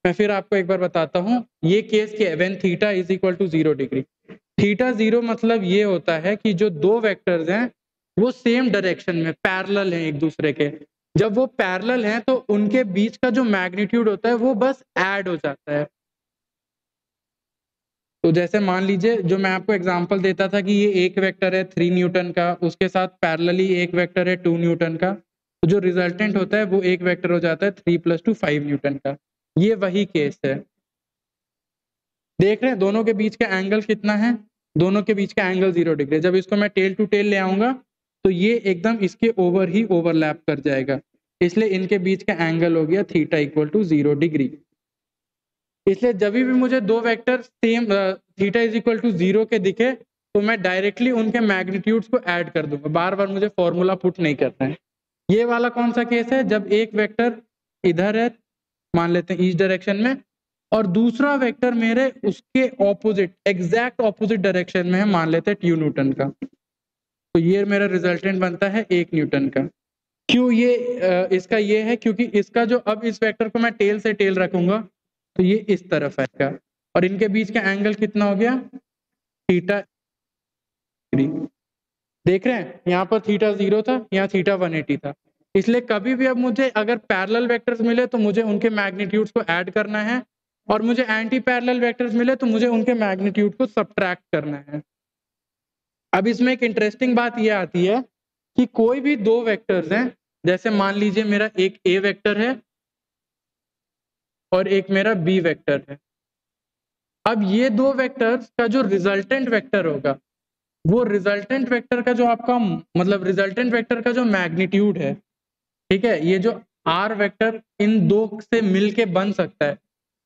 मैं फिर आपको एक बार बताता हूं। ये केस के when theta is equal to 0 degree, theta 0 मतलब ये होता है कि जो दो वेक्टर्स हैं वो सेम डायरेक्शन में पैरेलल हैं एक दूसरे के। जब वो पैरेलल हैं तो उनके बीच का जो मैग्नीट्यूड होता है वो बस ऐड हो जाता है। तो जैसे मान लीजिए जो मैं आपको एग्जांपल देता था कि ये एक वेक्टर है 3 न्यूटन का, उसके साथ पैरेलली एक वेक्टर है 2 न्यूटन का, तो जो रिजल्टेंट होता है वो एक वेक्टर हो जाता है 3 + 2 5 न्यूटन का। ये वही केस है। देख रहे हैं दोनों के बीच का एंगल कितना है, दोनों के बीच का एंगल 0 डिग्री। जब इसको मैं टेल टू टेल ले आऊंगा तो ये एकदम इसके ओवर ही ओवरलैप कर जाएगा, इसलिए इनके बीच का एंगल हो गया थीटा इक्वल टू 0 डिग्री। इसलिए जब भी मुझे दो vector same theta is equal to 0 के दिखे तो मैं डायरेक्टली उनके मैग्नीट्यूड्स को ऐड कर दूंगा, बार बार मुझे फॉर्मूला पुट नहीं करना है। ये वाला कौन सा केस है, जब एक वेक्टर इधर है मान लेते हैं ईस्ट डायरेक्शन में, और दूसरा वेक्टर मेरे उसके ऑपोजिट एग्जैक्ट ऑपोजिट डायरेक्शन में है, मान लेते हैं 2 न्यूटन का, तो ये मेरा रिजल्टेंट बनता है 1 न्यूटन का। क्यों ये इसका ये है क्योंकि इसका जो अब इस वेक्टर को मैं टेल से टेल रखूंगा तो ये इस तरफ आएगा, और इनके बीच का एंगल कितना हो गया, थीटा। देख रहे हैं यहाँ पर थीटा 0 था, यहाँ थीटा 180 था। इसलिए कभी भी अब मुझे अगर पैरेलल वेक्टर्स मिले तो मुझे उनके मैग्नीट्यूड्स को ऐड करना है, और मुझे एंटी पैरेलल वेक्टर्स मिले तो मुझे उनके मैग्नीट्यूड को सब्ट्रैक्ट करना है। अब इसमें एक इंटरेस्टिंग बात यह आती है कि कोई भी दो वेक्टर्स हैं, जैसे मान लीजिए मेरा एक ए वेक्टर है और एक मेरा बी वेक्टर है। अब ये दो वेक्टर्स का जो रिजल्टेंट वेक्टर होगा, वो रिजल्टेंट वेक्टर का जो आपका मतलब रिजल्टेंट वेक्टर का जो मैग्नीट्यूड है, ठीक है, ये जो आर वेक्टर इन दो से मिलके बन सकता है,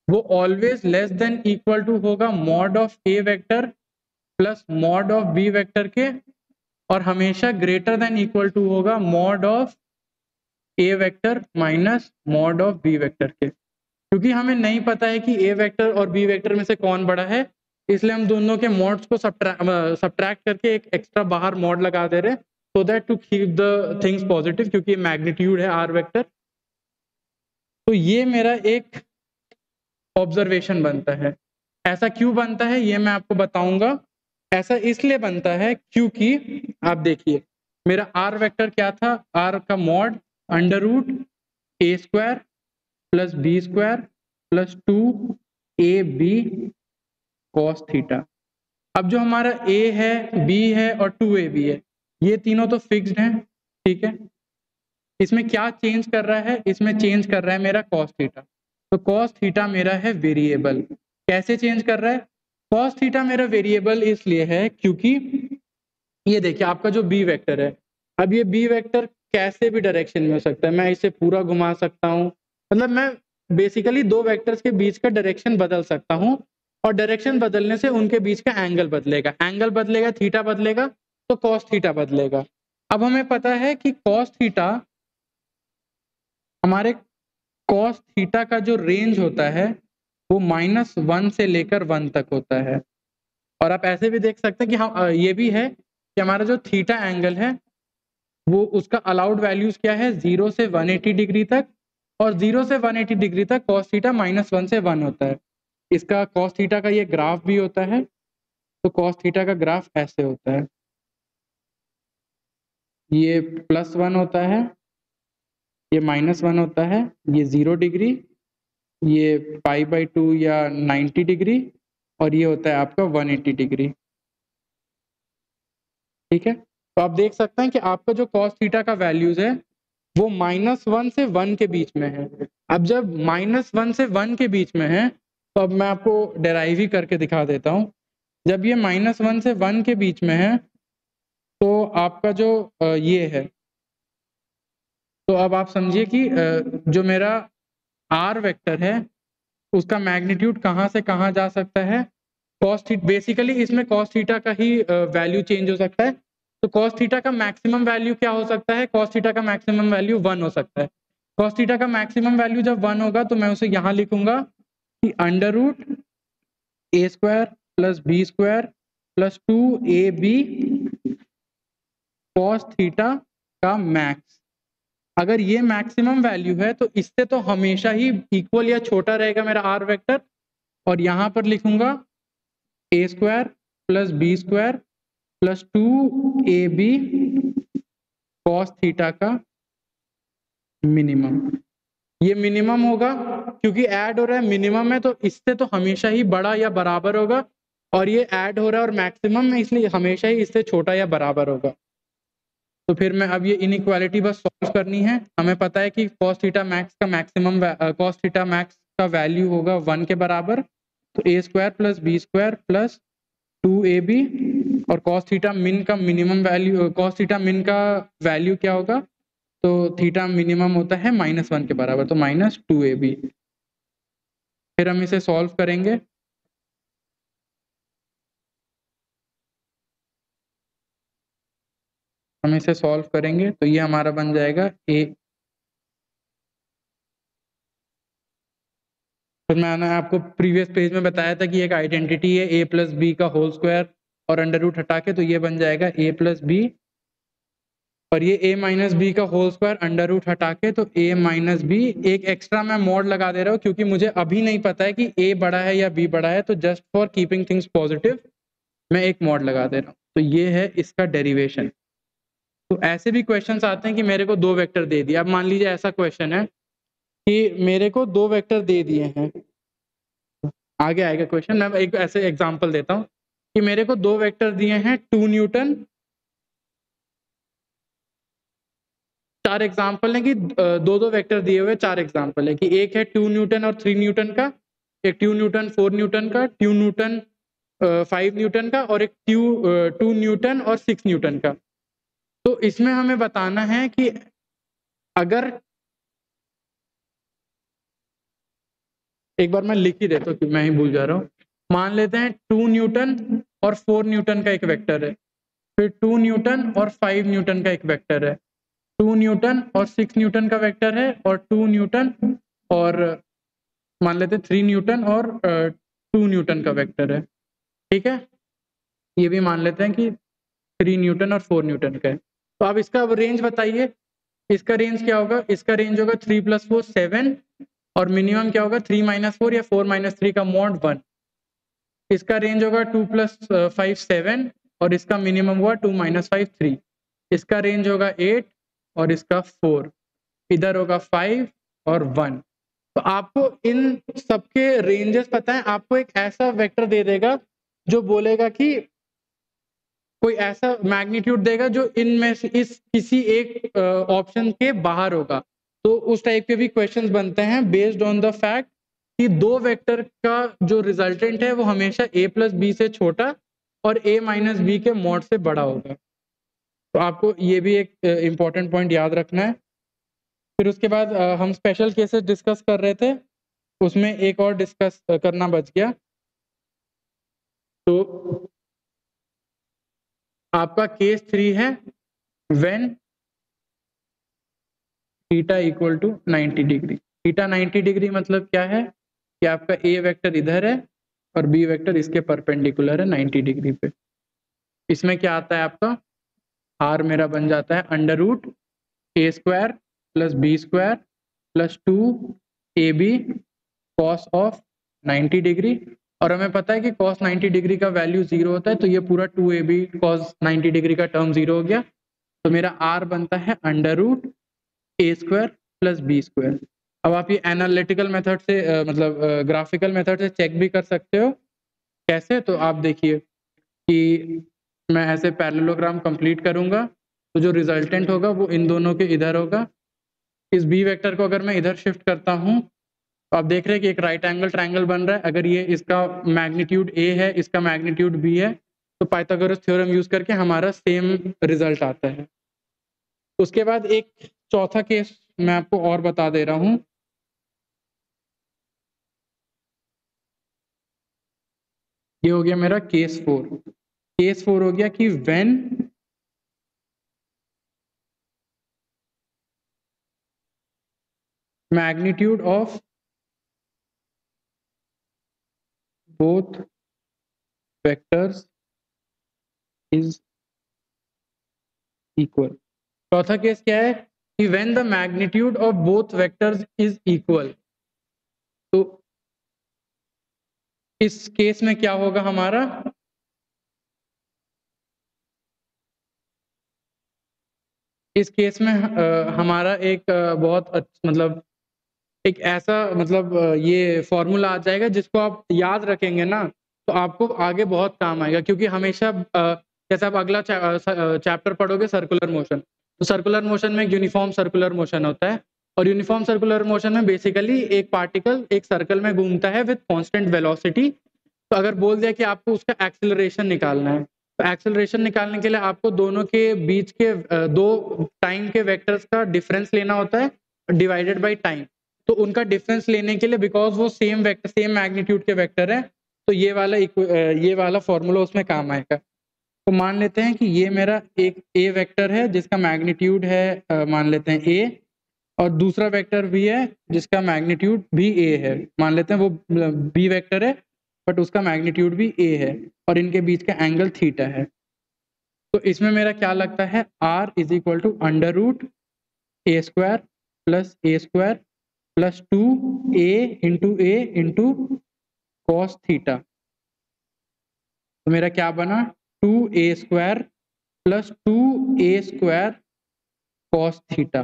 वो always less than equal to होगा mod of A vector plus mod of B vector के, और हमेशा ग्रेटर देन इक्वल टू होगा mod of A vector minus mod of B vector के। क्योंकि हमें नहीं पता है कि ए वेक्टर और बी वेक्टर में से कौन बड़ा है, इसलिए हम दोनों के मॉड्स को सब्ट्रैक्ट करके एक एक्स्ट्रा बाहर मॉड लगा दे रहे हैं, so that to keep the things positive, क्योंकि मैग्नीट्यूड है आर वेक्टर। तो ये मेरा एक ऑब्जर्वेशन बनता है। ऐसा क्यों बनता है ये मैं आपको बताऊंगा। ऐसा इसलिए बनता है क्योंकि आप देखिए मेरा आर वेक्टर क्या था, आर का mod under root A square plus B square plus 2ab cos theta. अब जो हमारा a है, b है और 2ab है, ये तीनों तो फिक्स्ड हैं, ठीक है। इसमें क्या चेंज कर रहा है, इसमें चेंज कर रहा है मेरा कॉस थीटा। तो कॉस थीटा मेरा है वेरिएबल। कैसे चेंज कर रहा है, कॉस थीटा मेरा वेरिएबल इसलिए है क्योंकि ये देखिए आपका जो बी वेक्टर है, अब ये बी वेक्टर कैसे भी डायरेक्शन में हो सकता है, मैं इसे पूरा घुमा सकता हूँ, मतलब मैं बेसिकली दो वेक्टर्स के बीच का डायरेक्शन बदल सकता हूँ, और डायरेक्शन बदलने से उनके बीच का एंगल बदलेगा, एंगल बदलेगा थीटा बदलेगा, तो कॉस थीटा बदलेगा। अब हमें पता है कि कॉस थीटा, हमारे कॉस थीटा का जो रेंज होता है वो -1 से लेकर 1 तक होता है। और आप ऐसे भी देख सकते हैं कि हम ये भी है कि हमारा जो थीटा एंगल है वो उसका अलाउड वैल्यूज क्या है, 0 से 180 डिग्री तक, और 0 से 180 डिग्री तक कॉस थीटा -1 से 1 होता है। इसका कॉस थीटा का ये ग्राफ भी होता है, तो कॉस थीटा का ग्राफ ऐसे होता है, ये +1 होता है, ये -1 होता है, ये 0 डिग्री, ये π/2 या 90 डिग्री, और ये होता है आपका 180 डिग्री, ठीक है। तो आप देख सकते हैं कि आपका जो कॉस थीटा का वैल्यूज है वो -1 से 1 के बीच में है। अब जब -1 से 1 के बीच में है तो अब मैं आपको डेराइव ही करके दिखा देता हूँ। जब ये -1 से 1 के बीच में है तो आपका जो ये है, तो अब आप समझिए कि जो मेरा आर वेक्टर है उसका मैग्नीट्यूड कहाँ से कहाँ जा सकता है। कॉस थीटा बेसिकली इसमें कॉस थीटा का ही वैल्यू चेंज हो सकता है। तो कॉस थीटा का मैक्सिमम वैल्यू क्या हो सकता है, कॉस थीटा का मैक्सिमम वैल्यू 1 हो सकता है। कॉस थीटा का मैक्सिमम वैल्यू जब 1 होगा तो मैं उसे यहाँ लिखूंगा कि under root A square plus B square plus 2ab cos theta का मैक्स। अगर ये मैक्सिमम वैल्यू है तो इससे तो हमेशा ही इक्वल या छोटा रहेगा मेरा आर वेक्टर, और यहाँ पर लिखूंगा A square plus B square plus 2ab cos theta का मिनिमम। ये मिनिमम होगा क्योंकि ऐड हो रहा है, मिनिमम है तो इससे तो हमेशा ही बड़ा या बराबर होगा, और ये ऐड हो रहा है और मैक्सिमम में, इसलिए हमेशा ही इससे छोटा या बराबर होगा। तो फिर मैं अब ये इनइक्वालिटी बस सॉल्व करनी है। हमें पता है कि कॉस थीटा मैक्स का मैक्सिमम कॉस थीटा मैक्स का वैल्यू होगा 1 के बराबर, तो A square plus B square plus 2ab, और कॉस थीटा मिन का मिनिमम वैल्यू, कॉस थीटा मिन का वैल्यू क्या होगा, तो थीटा मिनिमम होता है -1 के बराबर, तो -2ab। फिर हम इसे सॉल्व करेंगे। हम इसे सॉल्व करेंगे तो ये हमारा बन जाएगा ए। फिर मैंने आपको प्रीवियस पेज में बताया था कि एक आइडेंटिटी है a प्लस बी का होल स्क्वायर और अंडर रूट हटा के, तो ये बन जाएगा a प्लस बी और ये a माइनस बी का होल स्क्वायर अंडर रूट हटा के, तो a माइनस बी, एक एक्स्ट्रा मैं मॉड लगा दे रहा हूँ क्योंकि मुझे अभी नहीं पता है कि a बड़ा है या b बड़ा है, तो just for keeping things positive मैं एक मॉड लगा दे रहा हूँ। तो ये है इसका डेरिवेशन। तो ऐसे भी क्वेश्चंस आते हैं कि मेरे को 2 वेक्टर दे दिया। अब मान लीजिए ऐसा क्वेश्चन है कि मेरे को 2 वेक्टर दे दिए हैं, आगे आएगा क्वेश्चन, मैं एक ऐसे एग्जांपल देता हूँ कि मेरे को 2 वेक्टर दिए हैं 2 न्यूटन। 4 एग्जांपल है कि 2-2 वेक्टर दिए हुए 4 एग्जांपल है कि एक है 2 न्यूटन और 3 न्यूटन का, एक 2 न्यूटन 4 न्यूटन का, 2 न्यूटन 5 न्यूटन का, और एक 2 न्यूटन और 6 न्यूटन का। तो इसमें हमें बताना है कि अगर एक बार मैं लिख ही देता हूँ कि मैं ही भूल जा रहा हूँ। मान लेते हैं 2 न्यूटन और 4 न्यूटन का एक वेक्टर है, फिर 2 न्यूटन और 5 न्यूटन का एक वेक्टर है, 2 न्यूटन और 6 न्यूटन का वेक्टर है, और 2 न्यूटन और मान लेते हैं 3 न्यूटन और 2 न्यूटन का वेक्टर है। ठीक है, ये भी मान लेते हैं कि 3 न्यूटन और 4 न्यूटन का है। तो आप इसका रेंज बताइए, इसका रेंज क्या होगा? इसका रेंज होगा 3 + 4 7, और मिनिमम क्या होगा? 3 - 4 या 4 - 3 का मॉड 1। इसका रेंज होगा 2 + 5 7, और इसका मिनिमम हुआ 2 - 5 3। इसका रेंज होगा 8 और इसका 4। इधर होगा 5 और 1। तो आपको इन सबके रेंजेस पता है, आपको एक ऐसा वेक्टर दे देगा जो बोलेगा कि कोई ऐसा मैग्नीट्यूड देगा जो इनमें से इस किसी एक ऑप्शन के बाहर होगा। तो उस टाइप के भी क्वेश्चंस बनते हैं बेस्ड ऑन द फैक्ट कि 2 वेक्टर का जो रिजल्टेंट है वो हमेशा a + b से छोटा और a - b के मॉड से बड़ा होगा। तो आपको ये भी एक इम्पोर्टेंट पॉइंट याद रखना है। फिर उसके बाद हम स्पेशल केसेस डिस्कस कर रहे थे, उसमें एक और डिस्कस करना बच गया। तो आपका केस 3 है when theta equal to 90 degree. Theta 90 degree मतलब क्या है कि आपका ए वेक्टर इधर है और बी वेक्टर इसके परपेंडिकुलर है 90 डिग्री पे। इसमें क्या आता है आपका आर मेरा बन जाता है √a² + b² + 2ab cos of 90 degree. और हमें पता है कि cos 90 डिग्री का वैल्यू 0 होता है, तो ये पूरा 2ab cos 90 डिग्री का टर्म 0 हो गया। तो मेरा r बनता है √a² + b²। अब आप ये एनालिटिकल मेथड से मतलब ग्राफिकल मेथड से चेक भी कर सकते हो। कैसे? तो आप देखिए कि मैं ऐसे पैरेललोग्राम कंप्लीट करूंगा, तो जो रिजल्टेंट होगा वो इन दोनों के इधर होगा। इस बी वेक्टर को अगर मैं इधर शिफ्ट करता हूँ, तो आप देख रहे हैं कि एक राइट एंगल ट्रायंगल बन रहा है। अगर ये इसका मैग्नीट्यूड a है, इसका मैग्नीट्यूड b है, तो पाइथागोरस थ्योरम यूज करके हमारा सेम रिजल्ट आता है। उसके बाद एक चौथा केस मैं आपको और बता दे रहा हूँ। ये हो गया मेरा केस 4। केस 4 हो गया कि when magnitude of both vectors is equal. चौथा केस क्या है कि when the magnitude of both vectors is equal. तो इस केस में क्या होगा हमारा? इस केस में हमारा एक बहुत मतलब एक ऐसा मतलब ये फॉर्मूला आ जाएगा जिसको आप याद रखेंगे ना, तो आपको आगे बहुत काम आएगा। क्योंकि हमेशा जैसे आप अगला चैप्टर पढ़ोगे सर्कुलर मोशन, तो सर्कुलर मोशन में यूनिफॉर्म सर्कुलर मोशन होता है, और यूनिफॉर्म सर्कुलर मोशन में बेसिकली एक पार्टिकल एक सर्कल में घूमता है विद कांस्टेंट वेलोसिटी। तो अगर बोल दिया कि आपको उसका एक्सेलरेशन निकालना है, तो एक्सेलरेशन निकालने के लिए आपको दोनों के बीच के दो टाइम के वेक्टर्स का डिफरेंस लेना होता है डिवाइडेड बाय टाइम। तो उनका डिफरेंस लेने के लिए, बिकॉज वो सेम वेक्टर सेम मैग्नीट्यूड के वेक्टर है, तो ये वाला फॉर्मूला उसमें काम आएगा। तो मान लेते हैं कि ये मेरा एक ए वेक्टर है जिसका मैग्नीट्यूड है मान लेते हैं ए, और दूसरा वेक्टर भी है जिसका मैग्नीट्यूड भी ए है। मान लेते हैं वो बी वेक्टर है बट उसका मैग्नीट्यूड भी ए है, और इनके बीच का एंगल थीटा है। तो इसमें मेरा क्या लगता है, r is equal to under root A square plus 2a into cos theta. तो मेरा क्या बना, 2a² plus 2a² cos theta.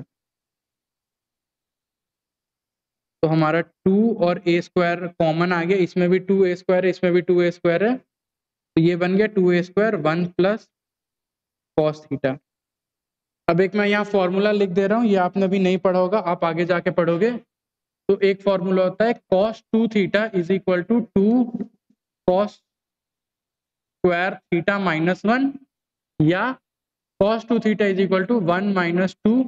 तो हमारा 2 और a² कॉमन आ गया, इसमें भी 2a² है, इसमें भी 2a² है, तो ये बन गया 2a² 1 प्लस कॉस थीटा। अब एक मैं यहाँ फॉर्मूला लिख दे रहा हूँ, ये आपने भी नहीं पढ़ा होगा, आप आगे जाके पढ़ोगे। तो एक फॉर्मूला होता है cos 2 theta is equal to 2 cos square theta minus 1 या cos 2 theta is equal to 1 minus 2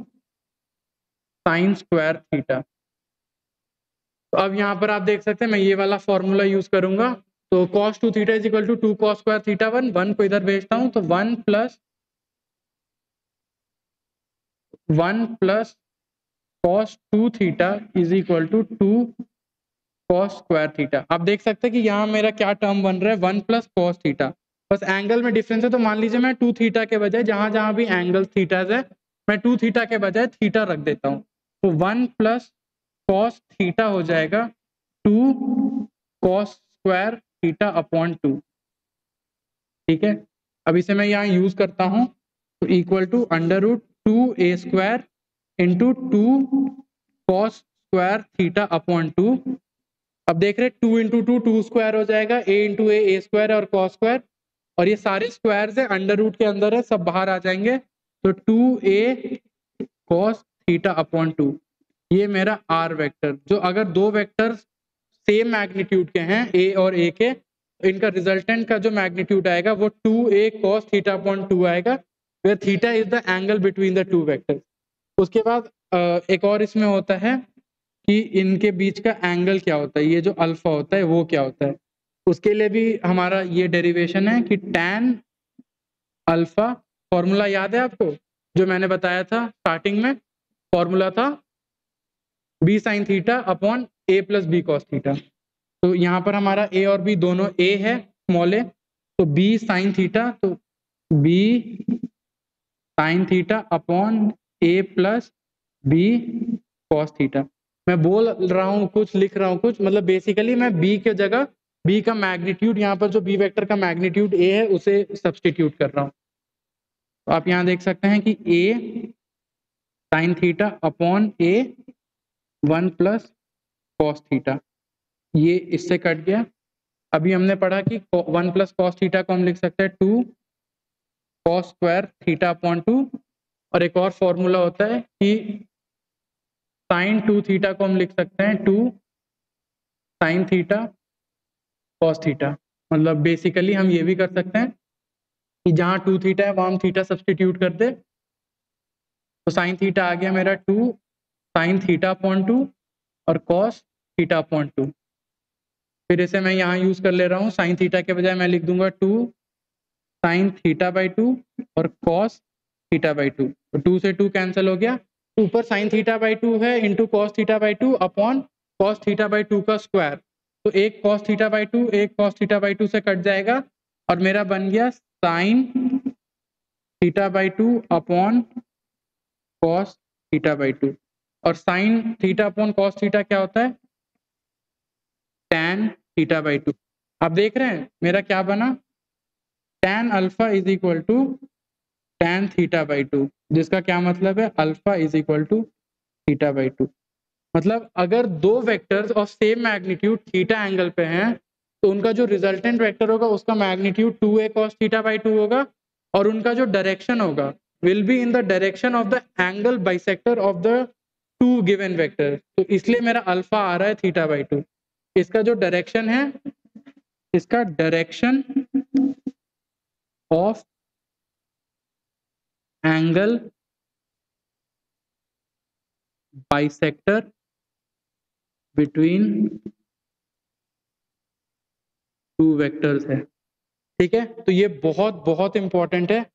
sine square theta. तो अब यहाँ पर आप देख सकते हैं मैं ये वाला फॉर्मूला यूज करूंगा। तो cos 2 theta is equal to 2 cos square theta 1 को इधर भेजता हूँ, तो 1 plus cos 2 theta is equal to 2 cos square theta. आप देख सकते हैं कि यहाँ मेरा क्या टर्म बन रहा है, 1 प्लस cos थीटा। बस एंगल में डिफरेंस है, तो मान लीजिए मैं 2 थीटा के बजाय जहां जहां भी एंगल थीटाज है मैं 2 थीटा के बजाय थीटा रख देता हूँ। तो 1 प्लस cos थीटा हो जाएगा 2 cos स्क्वायर थीटा अपॉन 2। ठीक है, अब इसे मैं यहाँ यूज करता हूँ, तो equal to under root 2a² into 2 cos square theta upon 2। अब देख रहे 2 इंटू 2 स्क्वायर हो जाएगा, a इंटू ए स्क्वायर और cos स्क्वायर, और ये सारे स्क्वायर है अंडर रूट के अंदर है, सब बाहर आ जाएंगे। तो 2a cos थीटा अपॉन 2, ये मेरा r वेक्टर, जो अगर दो वेक्टर सेम मैग्नीट्यूड के हैं a और a के, इनका रिजल्टेंट का जो मैग्नीट्यूड आएगा वो 2a cos थीटा अपॉन 2 आएगा, where theta is the angle between the two vectors. उसके बाद एक और इसमें होता है कि इनके बीच का एंगल क्या होता है, ये जो अल्फा होता है वो क्या होता है, उसके लिए भी हमारा ये डेरिवेशन है कि tan अल्फा, फॉर्मूला याद है आपको जो मैंने बताया था स्टार्टिंग में, फॉर्मूला था b sin theta upon a plus B cos theta. तो यहाँ पर हमारा a और b दोनों a है, स्मॉल a, तो b sin थीटा, तो b sin theta upon a plus b cos theta. मैं बोल रहा हूँ कुछ, लिख रहा हूँ कुछ, मतलब बेसिकली मैं b के जगह b का मैग्नीट्यूड, यहाँ पर जो b वेक्टर का मैग्नीट्यूड a है उसे सब्सटीट्यूट कर रहा हूँ। तो आप यहाँ देख सकते हैं कि a sin theta upon a 1 plus cos theta, ये इससे कट गया। अभी हमने पढ़ा कि 1 प्लस कॉस थीटा को हम लिख सकते हैं 2 cos स्क्वायर थीटा अपॉन 2, और एक और फॉर्मूला होता है कि sin 2 थीटा को हम लिख सकते हैं 2 sin थीटा cos थीटा। मतलब बेसिकली हम ये भी कर सकते हैं कि जहाँ 2 थीटा है वहाँ हम थीटा सब्सटीट्यूट कर दे, तो sin थीटा आ गया मेरा 2 sin थीटा अपॉन 2 और cos थीटा अपॉन 2। फिर इसे मैं यहाँ यूज कर ले रहा हूँ, sin थीटा के बजाय मैं लिख दूंगा 2 sin थीटा बाई 2 और cos थीटा बाई 2। तो 2 से 2 कैंसिल हो गया, ऊपर sin थीटा बाई 2 है into cos theta by 2 upon cos theta by 2 का स्क्वायर। तो एक cos थीटा बाई 2 एक cos थीटा बाई 2 से कट जाएगा, और मेरा बन गया sin theta by 2 upon cos theta by 2। और sin theta upon cos theta क्या होता है, tan थीटा बाई 2। आप देख रहे हैं मेरा क्या बना, tan alpha is equal to tan theta by 2, जिसका क्या मतलब है alpha is equal to theta by 2। मतलब अगर दो vectors of same magnitude theta angle पे हैं, तो उनका जो रिजल्टेंट वेक्टर होगा उसका magnitude 2a cos theta by 2 होगा, और उनका जो डायरेक्शन होगा will be in the direction of the angle bisector of the to given vector. तो इसलिए मेरा अल्फा आ रहा है थीटा बाई 2। इसका जो डायरेक्शन है, इसका direction of angle bisector between two vectors है। ठीक है, तो ये बहुत बहुत इंपॉर्टेंट है,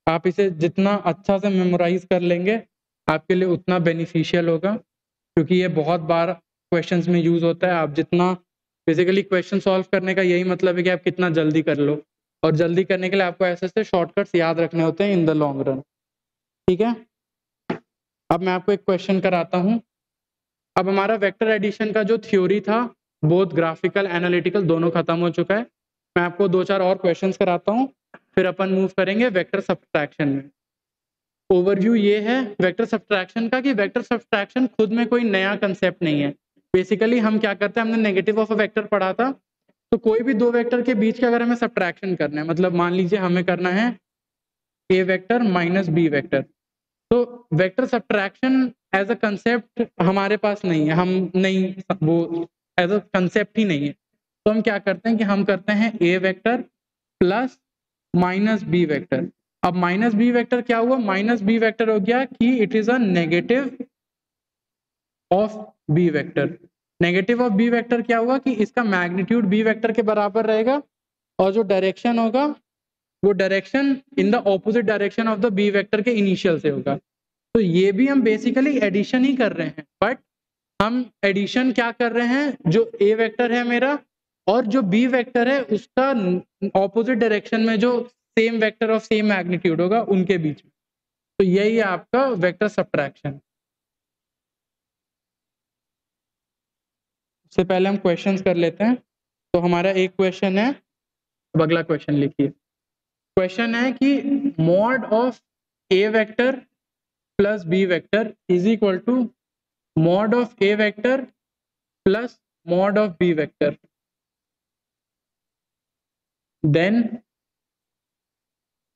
आप इसे जितना अच्छा से मेमोराइज कर लेंगे आपके लिए उतना बेनिफिशियल होगा, क्योंकि ये बहुत बार क्वेश्चंस में यूज होता है। आप जितना बेसिकली क्वेश्चन सॉल्व करने का यही मतलब है कि आप कितना जल्दी कर लो, और जल्दी करने के लिए आपको ऐसे ऐसे शॉर्टकट्स याद रखने होते हैं इन द लॉन्ग रन। ठीक है, अब मैं आपको एक क्वेश्चन कराता हूं। अब हमारा वेक्टर एडिशन का जो थ्योरी था, बोथ ग्राफिकल एनालिटिकल दोनों खत्म हो चुका है। मैं आपको 2-4 और क्वेश्चंस कराता हूं, फिर अपन मूव करेंगे वेक्टर सब्ट्रैक्शन में। ओवरव्यू ये है वेक्टर सब्ट्रैक्शन का कि वेक्टर सब्ट्रैक्शन खुद में कोई नया कंसेप्ट नहीं है। बेसिकली हम क्या करते हैं, हमने नेगेटिव ऑफ अ वेक्टर पढ़ा था, तो कोई भी दो वेक्टर के बीच का अगर हमें सब्ट्रैक्शन करना है, मतलब मान लीजिए हमें करना है A vector minus B vector, तो vector subtraction as a concept हमारे पास नहीं है, हम नहीं, वो एज अ कंसेप्ट ही नहीं है। तो हम क्या करते हैं कि हम करते हैं A vector plus minus B vector. अब माइनस बी वेक्टर क्या हुआ, माइनस बी वेक्टर हो गया कि it is a negative of B vector. Negative of B vector क्या हुआ कि इसका मैग्नीट्यूड बी वेक्टर के बराबर रहेगा, और जो डायरेक्शन होगा वो direction in the opposite direction of the B vector के इनिशियल से होगा। तो ये भी हम बेसिकली एडिशन ही कर रहे हैं, बट हम एडिशन क्या कर रहे हैं, जो ए वेक्टर है मेरा और जो बी वेक्टर है उसका ऑपोजिट डायरेक्शन में जो same vector of same magnitude होगा उनके बीच में। तो यही है आपका वेक्टर सब्ट्रैक्शन। उससे पहले हम क्वेश्चंस कर लेते हैं। तो हमारा एक क्वेश्चन है, अब अगला क्वेश्चन लिखिए। क्वेश्चन है कि mod of A vector plus B vector is equal to mod of A vector plus mod of B vector, then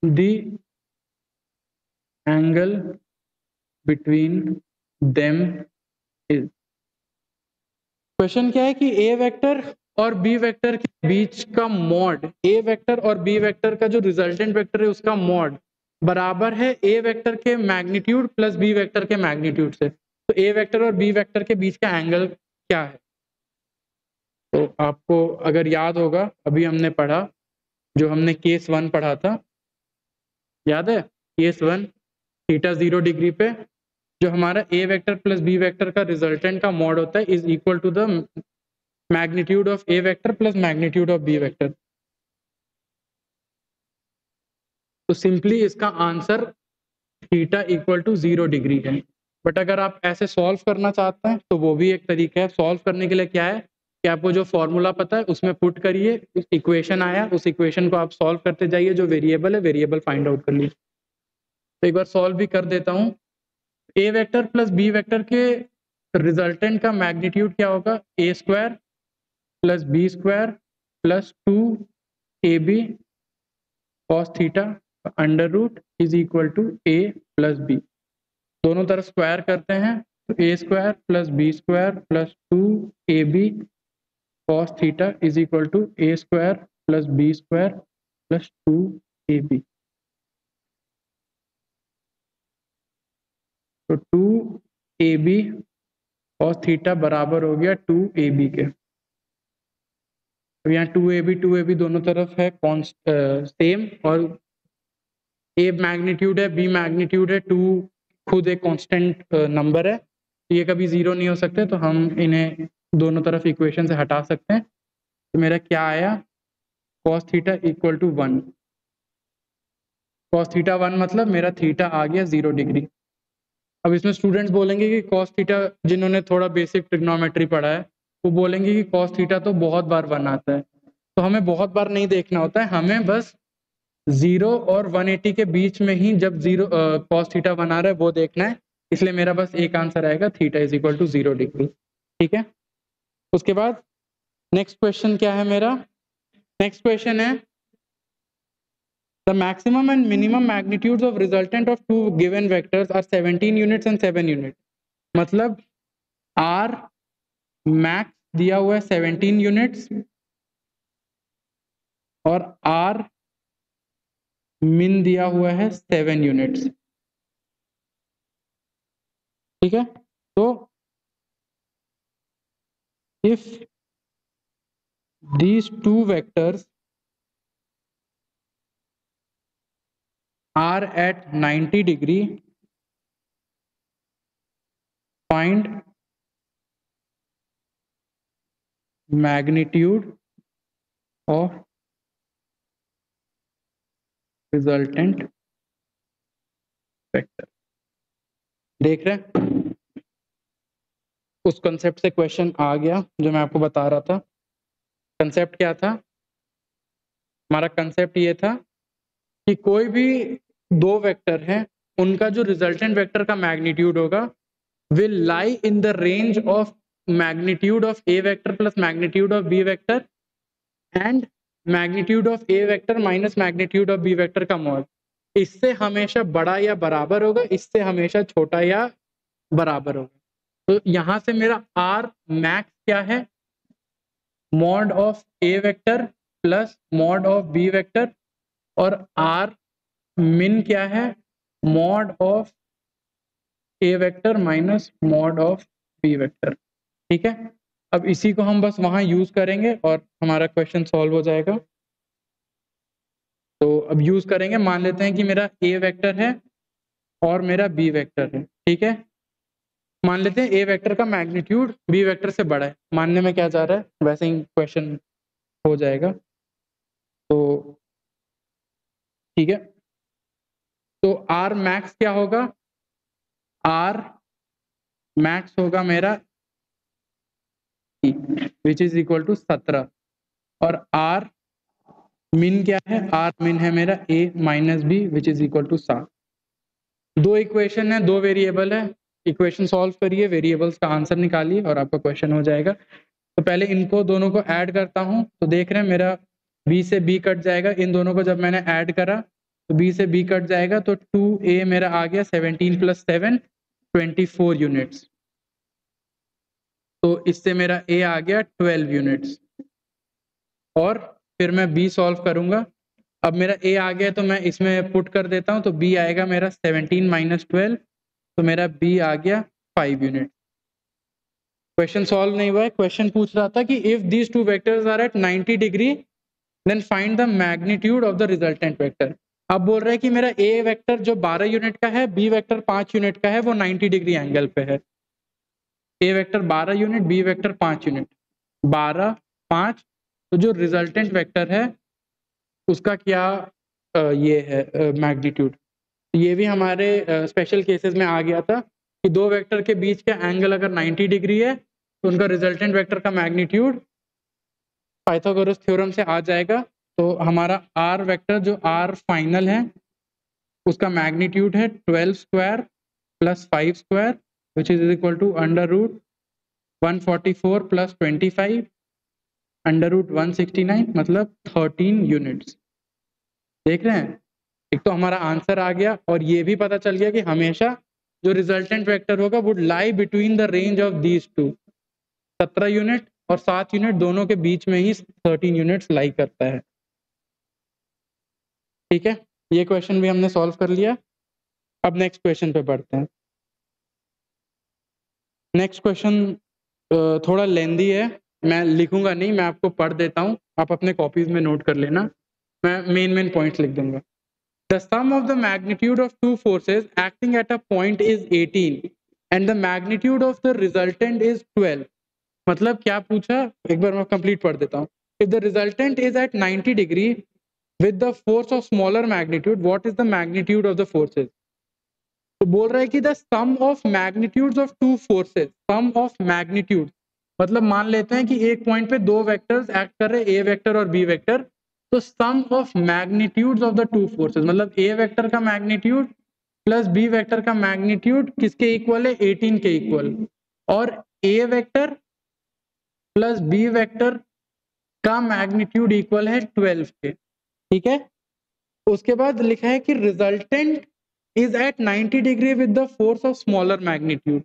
the angle between them is. Question क्या है कि ए वेक्टर और बी वेक्टर के बीच का mod, A vector और B vector का जो रिजल्टेंट वेक्टर है उसका मॉड बराबर है ए वेक्टर के मैग्नीट्यूड प्लस बी वेक्टर के मैग्नीट्यूड से। तो ए वेक्टर और बी वेक्टर के बीच का एंगल क्या है? तो आपको अगर याद होगा, अभी हमने पढ़ा, जो हमने केस 1 पढ़ा था, याद है? केस 1 थीटा 0 डिग्री पे जो हमारा A vector plus B vector का रिजल्टेंट का मॉड होता है is equal to the magnitude of A vector plus magnitude of B vector. तो सिंपली इसका answer theta equal to 0 degree है। बट अगर आप ऐसे सॉल्व करना चाहते हैं तो वो भी एक तरीका है। सॉल्व करने के लिए क्या है कि आपको जो फॉर्मूला पता है उसमें पुट करिए, उस इक्वेशन आया, उस इक्वेशन को आप सॉल्व करते जाइए, जो वेरिएबल है वेरिएबल फाइंड आउट कर लीजिए। तो एक बार सॉल्व भी कर देता हूँ। A vector plus B vector के रिजल्टेंट का मैग्नीट्यूड क्या होगा, A square plus B square plus 2ab cos theta under root is equal to A plus B. दोनों तरफ स्क्वायर करते हैं तो A square plus B square plus 2ab cos theta is equal to A square plus B square plus 2ab। तो 2ab cos theta बराबर हो गया 2ab के। तो यहाँ 2ab दोनों तरफ है सेम, और ए मैग्नीट्यूड है बी मैग्नीट्यूड है, 2 खुद एक कांस्टेंट नंबर है, तो ये कभी जीरो नहीं हो सकते, तो हम इन्हें दोनों तरफ इक्वेशन से हटा सकते हैं। तो मेरा क्या आया, cos theta equal to 1। cos theta 1 मतलब मेरा थीटा आ गया 0 डिग्री। अब इसमें स्टूडेंट्स बोलेंगे कि cos थीटा, जिन्होंने थोड़ा बेसिक ट्रिग्नोमेट्री पढ़ा है वो बोलेंगे कि cos थीटा तो बहुत बार 1 आता है। तो हमें बहुत बार नहीं देखना होता है, हमें बस 0 और 180 के बीच में ही जब cos थीटा 1 आ रहा है वो देखना है। इसलिए मेरा बस एक आंसर आएगा, theta is equal to 0 degree. ठीक है, उसके बाद नेक्स्ट क्वेश्चन क्या है मेरा, नेक्स्ट क्वेश्चन है the maximum and minimum magnitudes of resultant of two given vectors are 17 units and 7 units। मतलब r मैक्स दिया हुआ है 17 यूनिट्स और r मिन दिया हुआ है 7 यूनिट्स। ठीक है, तो if these two vectors are at 90 degree, find magnitude of resultant vector. देख रहे हैं, उस कंसेप्ट से क्वेश्चन आ गया जो मैं आपको बता रहा था। कंसेप्ट क्या था? हमारा कंसेप्ट ये था कि कोई भी दो वेक्टर हैं, उनका जो रिजल्टेंट वेक्टर का मैग्नीट्यूड होगा will lie in the range of magnitude of a vector plus magnitude of b vector and magnitude of a vector minus magnitude of b vector का मॉड। इससे हमेशा बड़ा या बराबर होगा, इससे हमेशा छोटा या बराबर होगा। तो यहां से मेरा r मैक्स क्या है? Mod of a vector plus mod of b vector, और r मिन क्या है? Mod of a vector minus mod of b vector. ठीक है, अब इसी को हम बस वहां यूज करेंगे और हमारा क्वेश्चन सॉल्व हो जाएगा। तो अब यूज करेंगे, मान लेते हैं कि मेरा a वेक्टर है और मेरा b वेक्टर है। ठीक है, मान लेते हैं a वेक्टर का मैग्नीट्यूड b वेक्टर से बड़ा है। मानने में क्या जा रहा है, वैसे ही क्वेश्चन हो जाएगा। तो ठीक है, तो r मैक्स क्या होगा? r मैक्स होगा मेरा विच इज इक्वल टू 17, और r मिन क्या है? r मिन है मेरा a minus B which is equal to 7। दो इक्वेशन है, दो वेरिएबल है, इक्वेशन सॉल्व करिए, वेरिएबल्स का आंसर निकालिए और आपका क्वेश्चन हो जाएगा। तो पहले इनको दोनों को ऐड करता हूं, तो देख रहे हैं मेरा b से b कट जाएगा। इन दोनों को जब मैंने ऐड करा तो b से b कट जाएगा, तो 2a मेरा आ गया 17 प्लस 7 24 यूनिट्स। तो इससे मेरा a आ गया 12 यूनिट्स, और फिर मैं b सॉल्व करूंगा। अब मेरा a आ गया तो मैं इसमें पुट कर देता हूं, तो b आएगा मेरा 17 माइनस 12, तो मेरा b आ गया 5 यूनिट। क्वेश्चन सॉल्व नहीं हुआ है। क्वेश्चन पूछ रहा था कि if these two vectors are at 90 degree then find the magnitude of the resultant vector. अब बोल रहा है कि मेरा a वेक्टर जो 12 यूनिट का है, b वेक्टर 5 यूनिट का है, वो 90 डिग्री एंगल पे है। a vector 12 unit, b vector 5 unit, 12 5, तो जो रिजल्टेंट वेक्टर है उसका क्या ये है मैग्नीट्यूड। ये भी हमारे स्पेशल केसेस में आ गया था कि दो वेक्टर के बीच का एंगल अगर 90 डिग्री है तो उनका रिजल्टेंट वेक्टर का मैग्नीट्यूड पाइथागोरस थ्योरम से आ जाएगा। तो हमारा r वेक्टर जो r फाइनल है उसका मैग्नीट्यूड है 12 square plus 5 square which is equal to under root 144 plus 25 under root 169, मतलब 13 यूनिट्स। देख रहे हैं, एक तो हमारा आंसर आ गया और ये भी पता चल गया कि हमेशा जो रिजल्टेंट वेक्टर होगा would lie between the range of these two. 17 unit और 7 यूनिट दोनों के बीच में ही 13 यूनिट्स लाई करता है। ठीक है, ये क्वेश्चन भी हमने सॉल्व कर लिया। अब नेक्स्ट क्वेश्चन पे बढ़ते हैं। नेक्स्ट क्वेश्चन थोड़ा लेंदी है, मैं लिखूंगा नहीं, मैं आपको पढ़ देता हूँ, आप अपने कॉपीज में नोट कर लेना, मैं मेन पॉइंट्स लिख दूंगा। The sum of the magnitude of two forces acting at a point is 18 and the magnitude of the resultant is 12। मतलब क्या पूछा, एक बार मैं कंप्लीट पढ़ देता हूँ। If the resultant is at 90 degree with the force of smaller magnitude, what is the magnitude of the forces? तो बोल रहा है कि the sum of magnitudes of two forces, sum of magnitude, मतलब मान लेते हैं कि एक पॉइंट पे दो वेक्टर्स एक्ट कर रहे हैं, a वेक्टर और b वेक्टर। तो sum of magnitudes of the two forces, मतलब a वेक्टर का मैग्नीट्यूड प्लस b वेक्टर का मैग्नीट्यूड किसके इक्वल है? 18 के इक्वल। और a vector plus b vector का मैग्नीट्यूड इक्वल है 12 के। ठीक है, उसके बाद लिखा है कि resultant is at 90 degree with the force of smaller magnitude।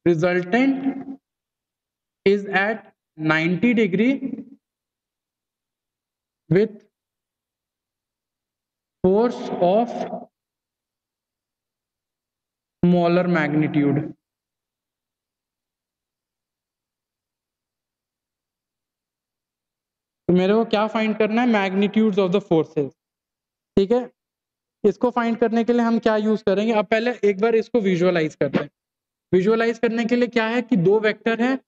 Resultant is at 90 degree with force of smaller magnitude। तो मेरे को क्या फाइंड करना है? Magnitudes of the forces. ठीक है, इसको फाइंड करने के लिए हम क्या यूज करेंगे? अब पहले एक बार इसको विजुअलाइज करते हैं। विजुअलाइज करने के लिए क्या है कि दो वेक्टर है,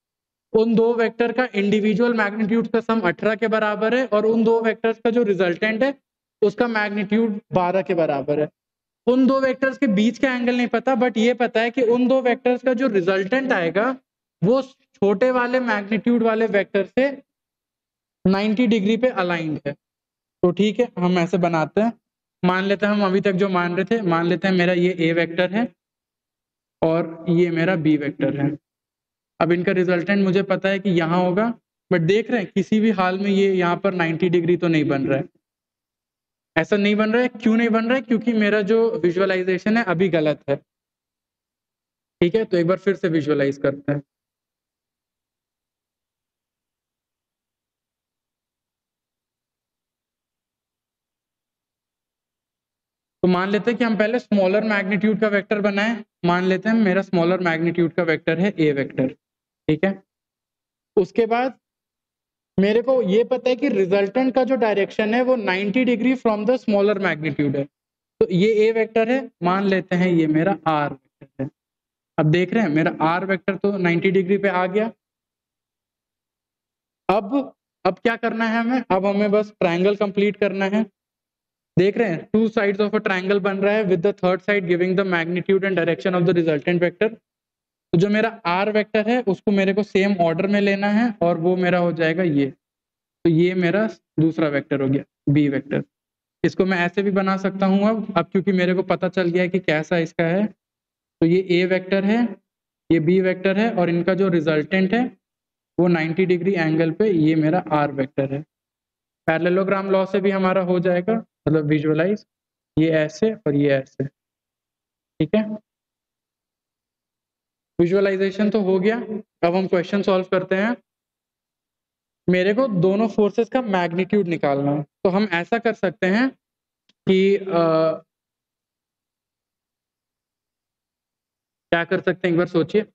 उन दो वेक्टर का इंडिविजुअल मैग्नीट्यूड का सम 18 के बराबर है और उन दो वेक्टर्स का जो रिजल्टेंट है उसका मैग्नीट्यूड 12 के बराबर है। उन दो वेक्टर्स के बीच का एंगल नहीं पता, बट ये पता है कि उन दो वेक्टर्स का जो रिजल्टेंट आएगा वो छोटे वाले मैग्नीट्यूड वाले वेक्टर से 90 डिग्री पे अलाइंड है। तो ठीक है, हम ऐसे बनाते हैं। मान लेते हैं, हम अभी तक जो मान रहे थे, मान लेते हैं मेरा ये ए वेक्टर है और ये मेरा बी वेक्टर है। अब इनका रिजल्टेंट मुझे पता है कि यहाँ होगा, बट देख रहे हैं किसी भी हाल में ये यहाँ पर 90 डिग्री तो नहीं बन रहा है। ऐसा नहीं बन रहा है, क्यों नहीं बन रहा है? क्योंकि मेरा जो विजुअलाइजेशन है अभी गलत है। ठीक है, तो एक बार फिर से विजुअलाइज करते हैं। तो मान लेते हैं कि हम पहले स्मॉलर मैग्नीट्यूड का वेक्टर बनाएं। मान लेते हैं मेरा स्मॉलर मैग्नीट्यूड का वेक्टर है ए वेक्टर। ठीक है, उसके बाद मेरे को ये पता है कि रिजल्टेंट का जो डायरेक्शन है वो 90 degree from the smaller magnitude है। तो ये ए वेक्टर है, मान लेते हैं ये मेरा आर वेक्टर है। अब देख रहे हैं मेरा आर वेक्टर तो 90 डिग्री पे आ गया। अब क्या करना है हमें? अब हमें बस ट्रायंगल कंप्लीट करना है। देख रहे हैं two sides of a triangle बन रहा है with the third side giving the magnitude and direction of the resultant vector. तो जो मेरा आर वेक्टर है उसको मेरे को सेम ऑर्डर में लेना है और वो मेरा हो जाएगा ये। तो ये मेरा दूसरा वेक्टर हो गया बी वेक्टर। इसको मैं ऐसे भी बना सकता हूँ अब क्योंकि मेरे को पता चल गया है कि कैसा इसका है। तो ये ए वेक्टर है, ये बी वेक्टर है और इनका जो रिजल्टेंट है वो 90 डिग्री एंगल पे ये मेरा आर वेक्टर है। पैरेललोग्राम लॉ से भी हमारा हो जाएगा, मतलब विजुअलाइज ये ऐसे और ये ऐसे। ठीक है, विजुअलाइजेशन तो हो गया। अब हम क्वेश्चन सॉल्व करते हैं। मेरे को दोनों फोर्सेस का मैग्नीट्यूड निकालना है। तो हम ऐसा कर सकते हैं कि क्या कर सकते हैं, एक बार सोचिए।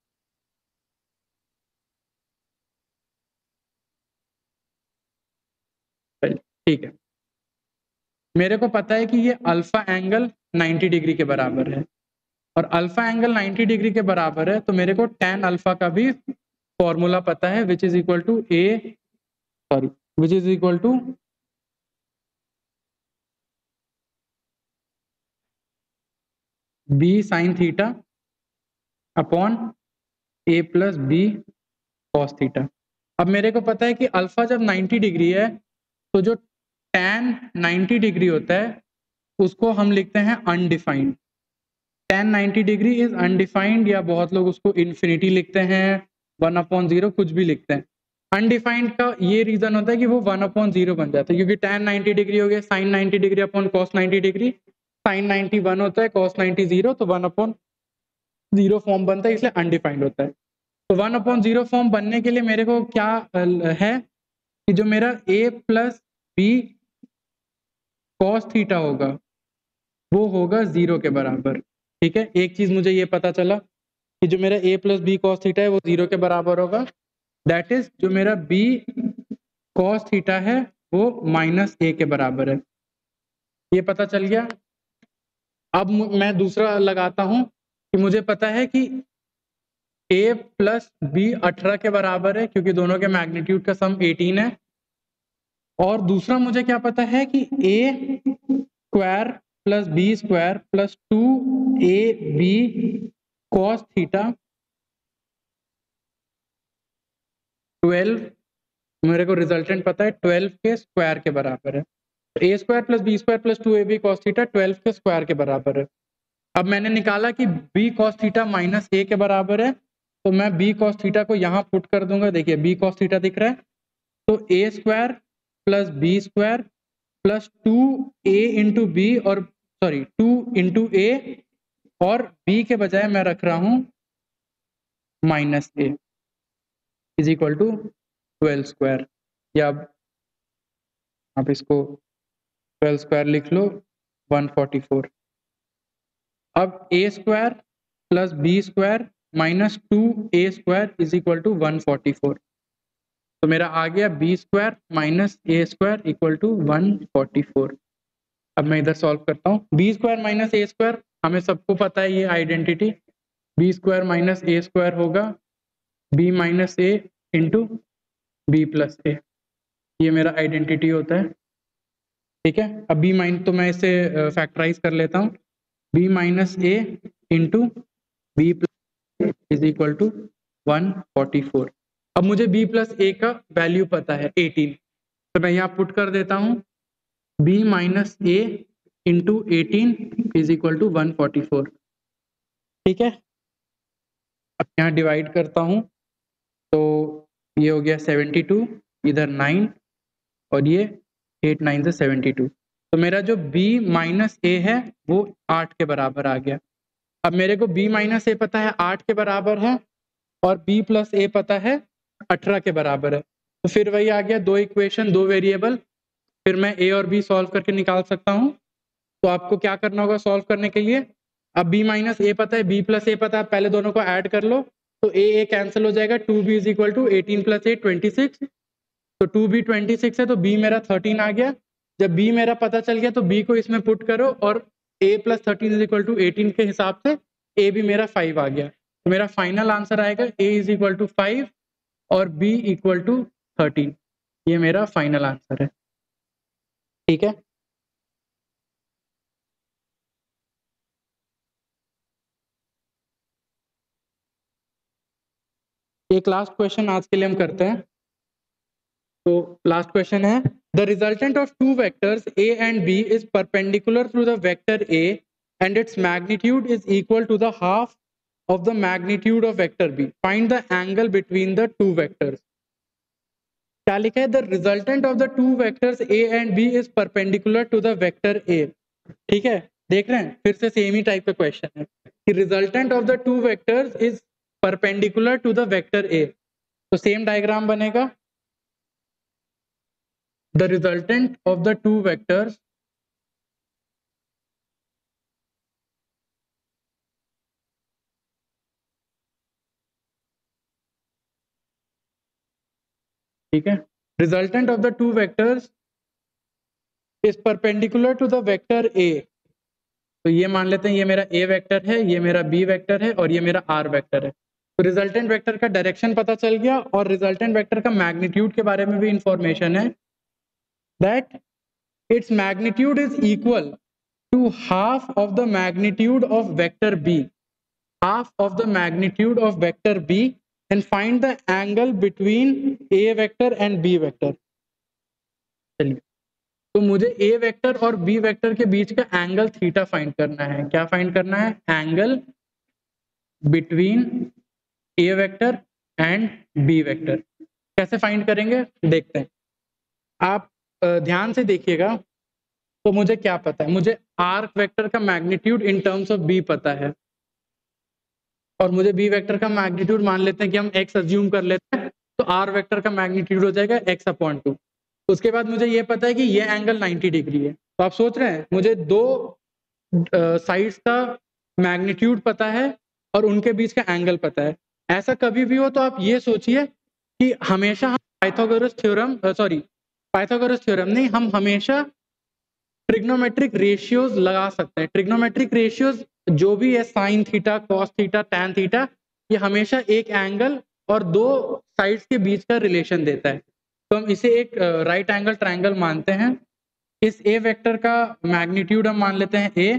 ठीक है, मेरे को पता है कि ये अल्फा एंगल 90 डिग्री के बराबर है और अल्फा एंगल 90 डिग्री के बराबर है, तो मेरे को tan अल्फा का भी फॉर्मूला पता है which is equal to B sine theta upon A plus B cos theta. अब मेरे को पता है कि अल्फा जब 90 डिग्री है तो जो tan 90 डिग्री होता है उसको हम लिखते हैं undefined. tan 90 degree is undefined, या बहुत लोग उसको इन्फिनिटी लिखते हैं, 1/0 कुछ भी लिखते हैं। अनडिफाइंड का ये रीजन होता है कि वो 1/0 बन जाता है, क्योंकि tan 90 डिग्री हो गया sin 90 degree upon cos 90 degree. sin 90 1 होता है, cos 90 0, तो 1/0 फॉर्म बनता है, इसलिए अनडिफाइंड होता है। तो 1/0 फॉर्म बनने के लिए मेरे को क्या है कि जो मेरा a plus B cos theta होगा वो होगा 0 के बराबर। ठीक है, एक चीज मुझे ये पता चला कि जो मेरा a plus B cos theta है वो 0 के बराबर होगा। दैट इज जो मेरा b कॉस थीटा है वो -a के बराबर है। ये पता चल गया। अब मैं दूसरा लगाता हूं कि मुझे पता है कि a प्लस बी 18 के बराबर है क्योंकि दोनों के मैग्नीट्यूड का सम 18 है। और दूसरा मुझे क्या पता है कि a square plus B square plus 2ab cos theta 12, मेरे को रिजल्टेंट पता है 12 के स्क्वायर के बराबर है। a square plus B square plus 2ab cos theta 12 के स्क्वायर के बराबर है। अब मैंने निकाला कि b cos theta minus a के बराबर है, तो मैं b कॉस थीटा को यहाँ पुट कर दूंगा। देखिए b कॉस थीटा दिख रहा है, तो a square plus B square plus 2a into B, और सॉरी 2 इंटू ए, और b के बजाय मैं रख रहा हूं -a is equal to 12 square, या आप इसको 12 स्क्वायर लिख लो 144। अब a square plus B square minus 2a square is equal to 144। तो मेरा आ गया b square minus a square equal to 144। अब मैं इधर सॉल्व करता हूँ। b square minus a square हमें सबको पता है, ये identity b square minus a square होगा b minus a into B plus A, ये मेरा आइडेंटिटी होता है। ठीक है, अब बी माइनस, तो मैं इसे फैक्टराइज कर लेता हूँ, B minus A into B plus A is equal to 144। अब मुझे बी प्लस ए का वैल्यू पता है 18, तो मैं यहाँ पुट कर देता हूँ B minus A into 18 is equal to 144। ठीक है, अब यहाँ डिवाइड करता हूँ तो ये हो गया 72, इधर 9 और ये 8 9 से 72, तो मेरा जो b माइनस ए है वो 8 के बराबर आ गया। अब मेरे को b माइनस ए पता है 8 के बराबर है और b प्लस ए पता है 18 के बराबर है, तो फिर वही आ गया, दो इक्वेशन दो वेरिएबल, फिर मैं a और b सॉल्व करके निकाल सकता हूँ। तो आपको क्या करना होगा सॉल्व करने के लिए, अब b माइनस ए पता है, b प्लस ए पता है, पहले दोनों को ऐड कर लो, तो a कैंसिल हो जाएगा, 2b is equal to 18 plus 8 26, तो 2b 26 है, तो b मेरा 13 आ गया। जब b मेरा पता चल गया तो b को इसमें पुट करो और a plus 13 is equal to 18 के हिसाब से a भी मेरा 5 आ गया, तो मेरा फाइनल आंसर आएगा a इज इक्वल टू 5 और b इक्वल टू 13, ये मेरा फाइनल आंसर है। ठीक है, एक लास्ट क्वेश्चन आज के लिए हम करते हैं। तो लास्ट क्वेश्चन है, the resultant of two vectors a and b is perpendicular through the vector a and its magnitude is equal to the half of the magnitude of vector b. Find the angle between the two vectors. क्या लिखा है, the resultant of the two vectors a and b is perpendicular to the vector a. ठीक है, देख रहे हैं, फिर से सेम ही टाइप का क्वेश्चन है कि resultant of the two vectors is perpendicular to the vector a, तो सेम डायग्राम बनेगा, the resultant of the two vectors ठीक है, resultant of the two vectors is perpendicular to the vector A, तो ये मान लेते हैं ये मेरा ए वेक्टर है, ये मेरा बी वेक्टर है और ये मेरा आर वेक्टर है। तो रिजल्टेंट वेक्टर का डायरेक्शन पता चल गया और रिजल्टेंट वेक्टर का मैग्नीट्यूड के बारे में भी इंफॉर्मेशन है, that its magnitude is equal to half of the magnitude of vector B, half of the magnitude of vector B, and find the angle between A vector and B vector. चलिए, तो मुझे A vector और B vector के बीच का angle theta find करना है। क्या फाइंड करना है, angle between A vector and B vector. कैसे फाइंड करेंगे देखते हैं, आप ध्यान से देखिएगा। तो मुझे क्या पता है, मुझे आर वेक्टर का magnitude in terms of B पता है और मुझे बी वेक्टर का मैग्नीट्यूड मान लेते हैं कि हम एक्स अज्यूम कर लेते हैं, तो आर वेक्टर का मैग्नीट्यूड हो जाएगा एक्स अपॉन 2। उसके बाद मुझे ये पता है कि ये एंगल 90 डिग्री है, तो आप सोच रहे हैं मुझे दो साइड्स का मैग्नीट्यूड पता है और उनके बीच का एंगल पता है। ऐसा कभी भी हो तो आप ये सोचिए कि हमेशा हम पाइथागोरस थ्योरम नहीं, हम हमेशा ट्रिग्नोमेट्रिक रेशियोज लगा सकते हैं। ट्रिग्नोमेट्रिक रेशियोज जो भी है, sine theta, cos theta, tan theta, ये हमेशा एक एंगल और दो साइड्स के बीच का रिलेशन देता है, तो हम इसे एक राइट एंगल ट्रायंगल मानते हैं। इस ए वेक्टर का मैग्नीट्यूड हम मान लेते हैं ए,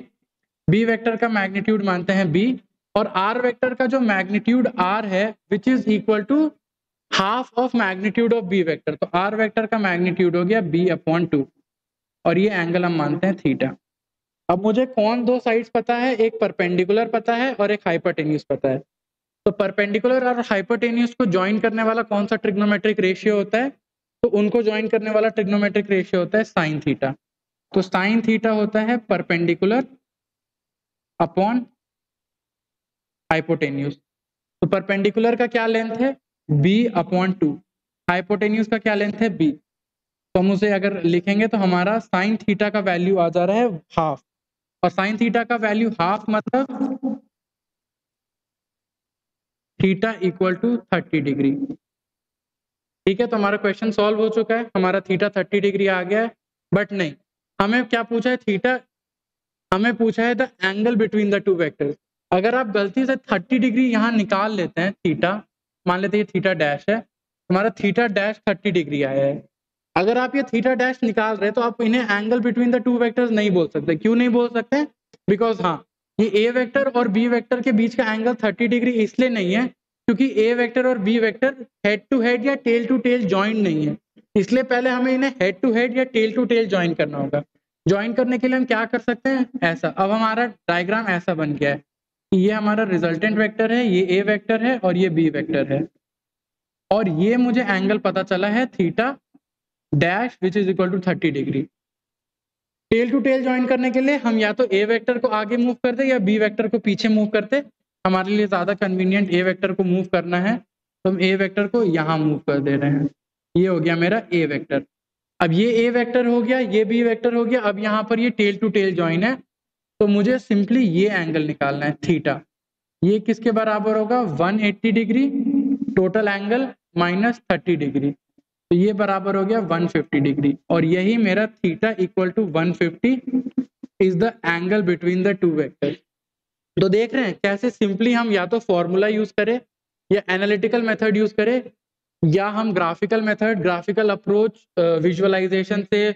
बी वेक्टर का मैग्नीट्यूड मानते हैं बी, और आर वेक्टर का जो मैग्नीट्यूड आर है which is equal to half of magnitude of B vector, तो आर वेक्टर का मैग्नीट्यूड हो गया बी अपॉन 2 और ये एंगल हम मानते हैं थीटा। अब मुझे कौन दो साइड्स पता है, एक परपेंडिकुलर पता है और एक हाइपोटेन्यूज पता है। तो परपेंडिकुलर और हाइपोटेन्यूज को ज्वाइन करने वाला कौन सा ट्रिग्नोमेट्रिक रेशियो होता है, तो उनको ज्वाइन करने वाला ट्रिग्नोमेट्रिक रेशियो होता है साइन थीटा। तो साइन थीटा होता है परपेंडिकुलर अपॉन हाइपोटेन्यूज। तो परपेंडिकुलर का क्या लेंथ है, b अपॉन 2, हाइपोटेन्यूज का क्या लेंथ है b, तो हम उसे अगर लिखेंगे तो हमारा साइन थीटा का वैल्यू आ जा रहा है हाफ, और साइन थीटा का वैल्यू हाफ मतलब थीटा इक्वल टू 30 डिग्री। ठीक है, तो हमारा क्वेश्चन सॉल्व हो चुका है, हमारा थीटा 30 डिग्री आ गया है। बट नहीं, हमें क्या पूछा है, थीटा, हमें पूछा है the angle between the two vectors. अगर आप गलती से 30 डिग्री यहाँ निकाल लेते हैं थीटा, मान लेते हैं थीटा डैश है, हमारा थीटा डैश 30 डिग्री आया है। अगर आप ये थीटा डैश निकाल रहे हैं तो आप इन्हें angle between the two vectors नहीं बोल सकते। क्यों नहीं बोल सकते? बिकॉज हाँ, ये ए वेक्टर और बी वेक्टर के बीच का एंगल 30 डिग्री इसलिए नहीं है क्योंकि ए वेक्टर और B vector head to head या टेल टू टेल ज्वाइन नहीं है। इसलिए पहले हमें इन्हें हेड टू हेड या टेल टू टेल ज्वाइन करना होगा। ज्वाइन करने के लिए हम क्या कर सकते हैं? ऐसा। अब हमारा डायग्राम ऐसा बन गया है कि ये हमारा रिजल्टेंट वेक्टर है, ये ए वेक्टर है और ये बी वेक्टर है, और ये मुझे एंगल पता चला है theta dash which is equal to 30 degree. Tail to tail join करने के लिए हम या तो ए वेक्टर को आगे मूव करते या बी वेक्टर को पीछे मूव करते। हमारे लिए ज्यादा कन्वीनियंट ए वेक्टर को मूव करना है, तो हम ए वेक्टर को यहाँ मूव कर दे रहे हैं। ये हो गया मेरा ए वेक्टर। अब ये ए वेक्टर हो गया, ये बी वेक्टर हो गया। अब यहाँ पर ये टेल टू टेल ज्वाइन है, तो मुझे सिंपली ये एंगल निकालना है थीटा। ये किसके बराबर होगा? 180 degree total angle minus 30 degree, तो ये बराबर हो गया 150 डिग्री। और यही मेरा theta equal to 150 is the angle between the two vectors. तो देख रहे हैं कैसे सिंपली हम या तो फॉर्मूला यूज करें या एनालिटिकल मेथड यूज करें या हम graphical method, graphical approach, visualization से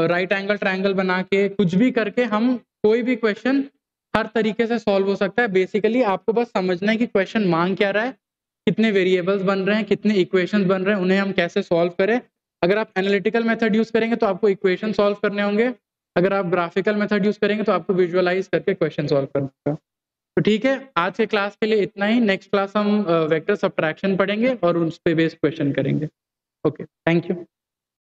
राइट एंगल ट्रायंगल बना के कुछ भी करके हम कोई भी क्वेश्चन हर तरीके से सॉल्व हो सकता है। बेसिकली आपको बस समझना है कि क्वेश्चन मांग क्या रहा है, कितने वेरिएबल्स बन रहे हैं, कितने इक्वेशंस बन रहे हैं, उन्हें हम कैसे सॉल्व करें। अगर आप एनालिटिकल मेथड यूज करेंगे तो आपको इक्वेशन सॉल्व करने होंगे, अगर आप ग्राफिकल मेथड यूज करेंगे तो आपको विजुअलाइज करके क्वेश्चन सॉल्व करना होगा। तो ठीक है, आज के क्लास के लिए इतना ही। नेक्स्ट क्लास हम वेक्टर सब्ट्रैक्शन पढ़ेंगे और उस पे बेस्ड क्वेश्चन करेंगे। Okay, thank you.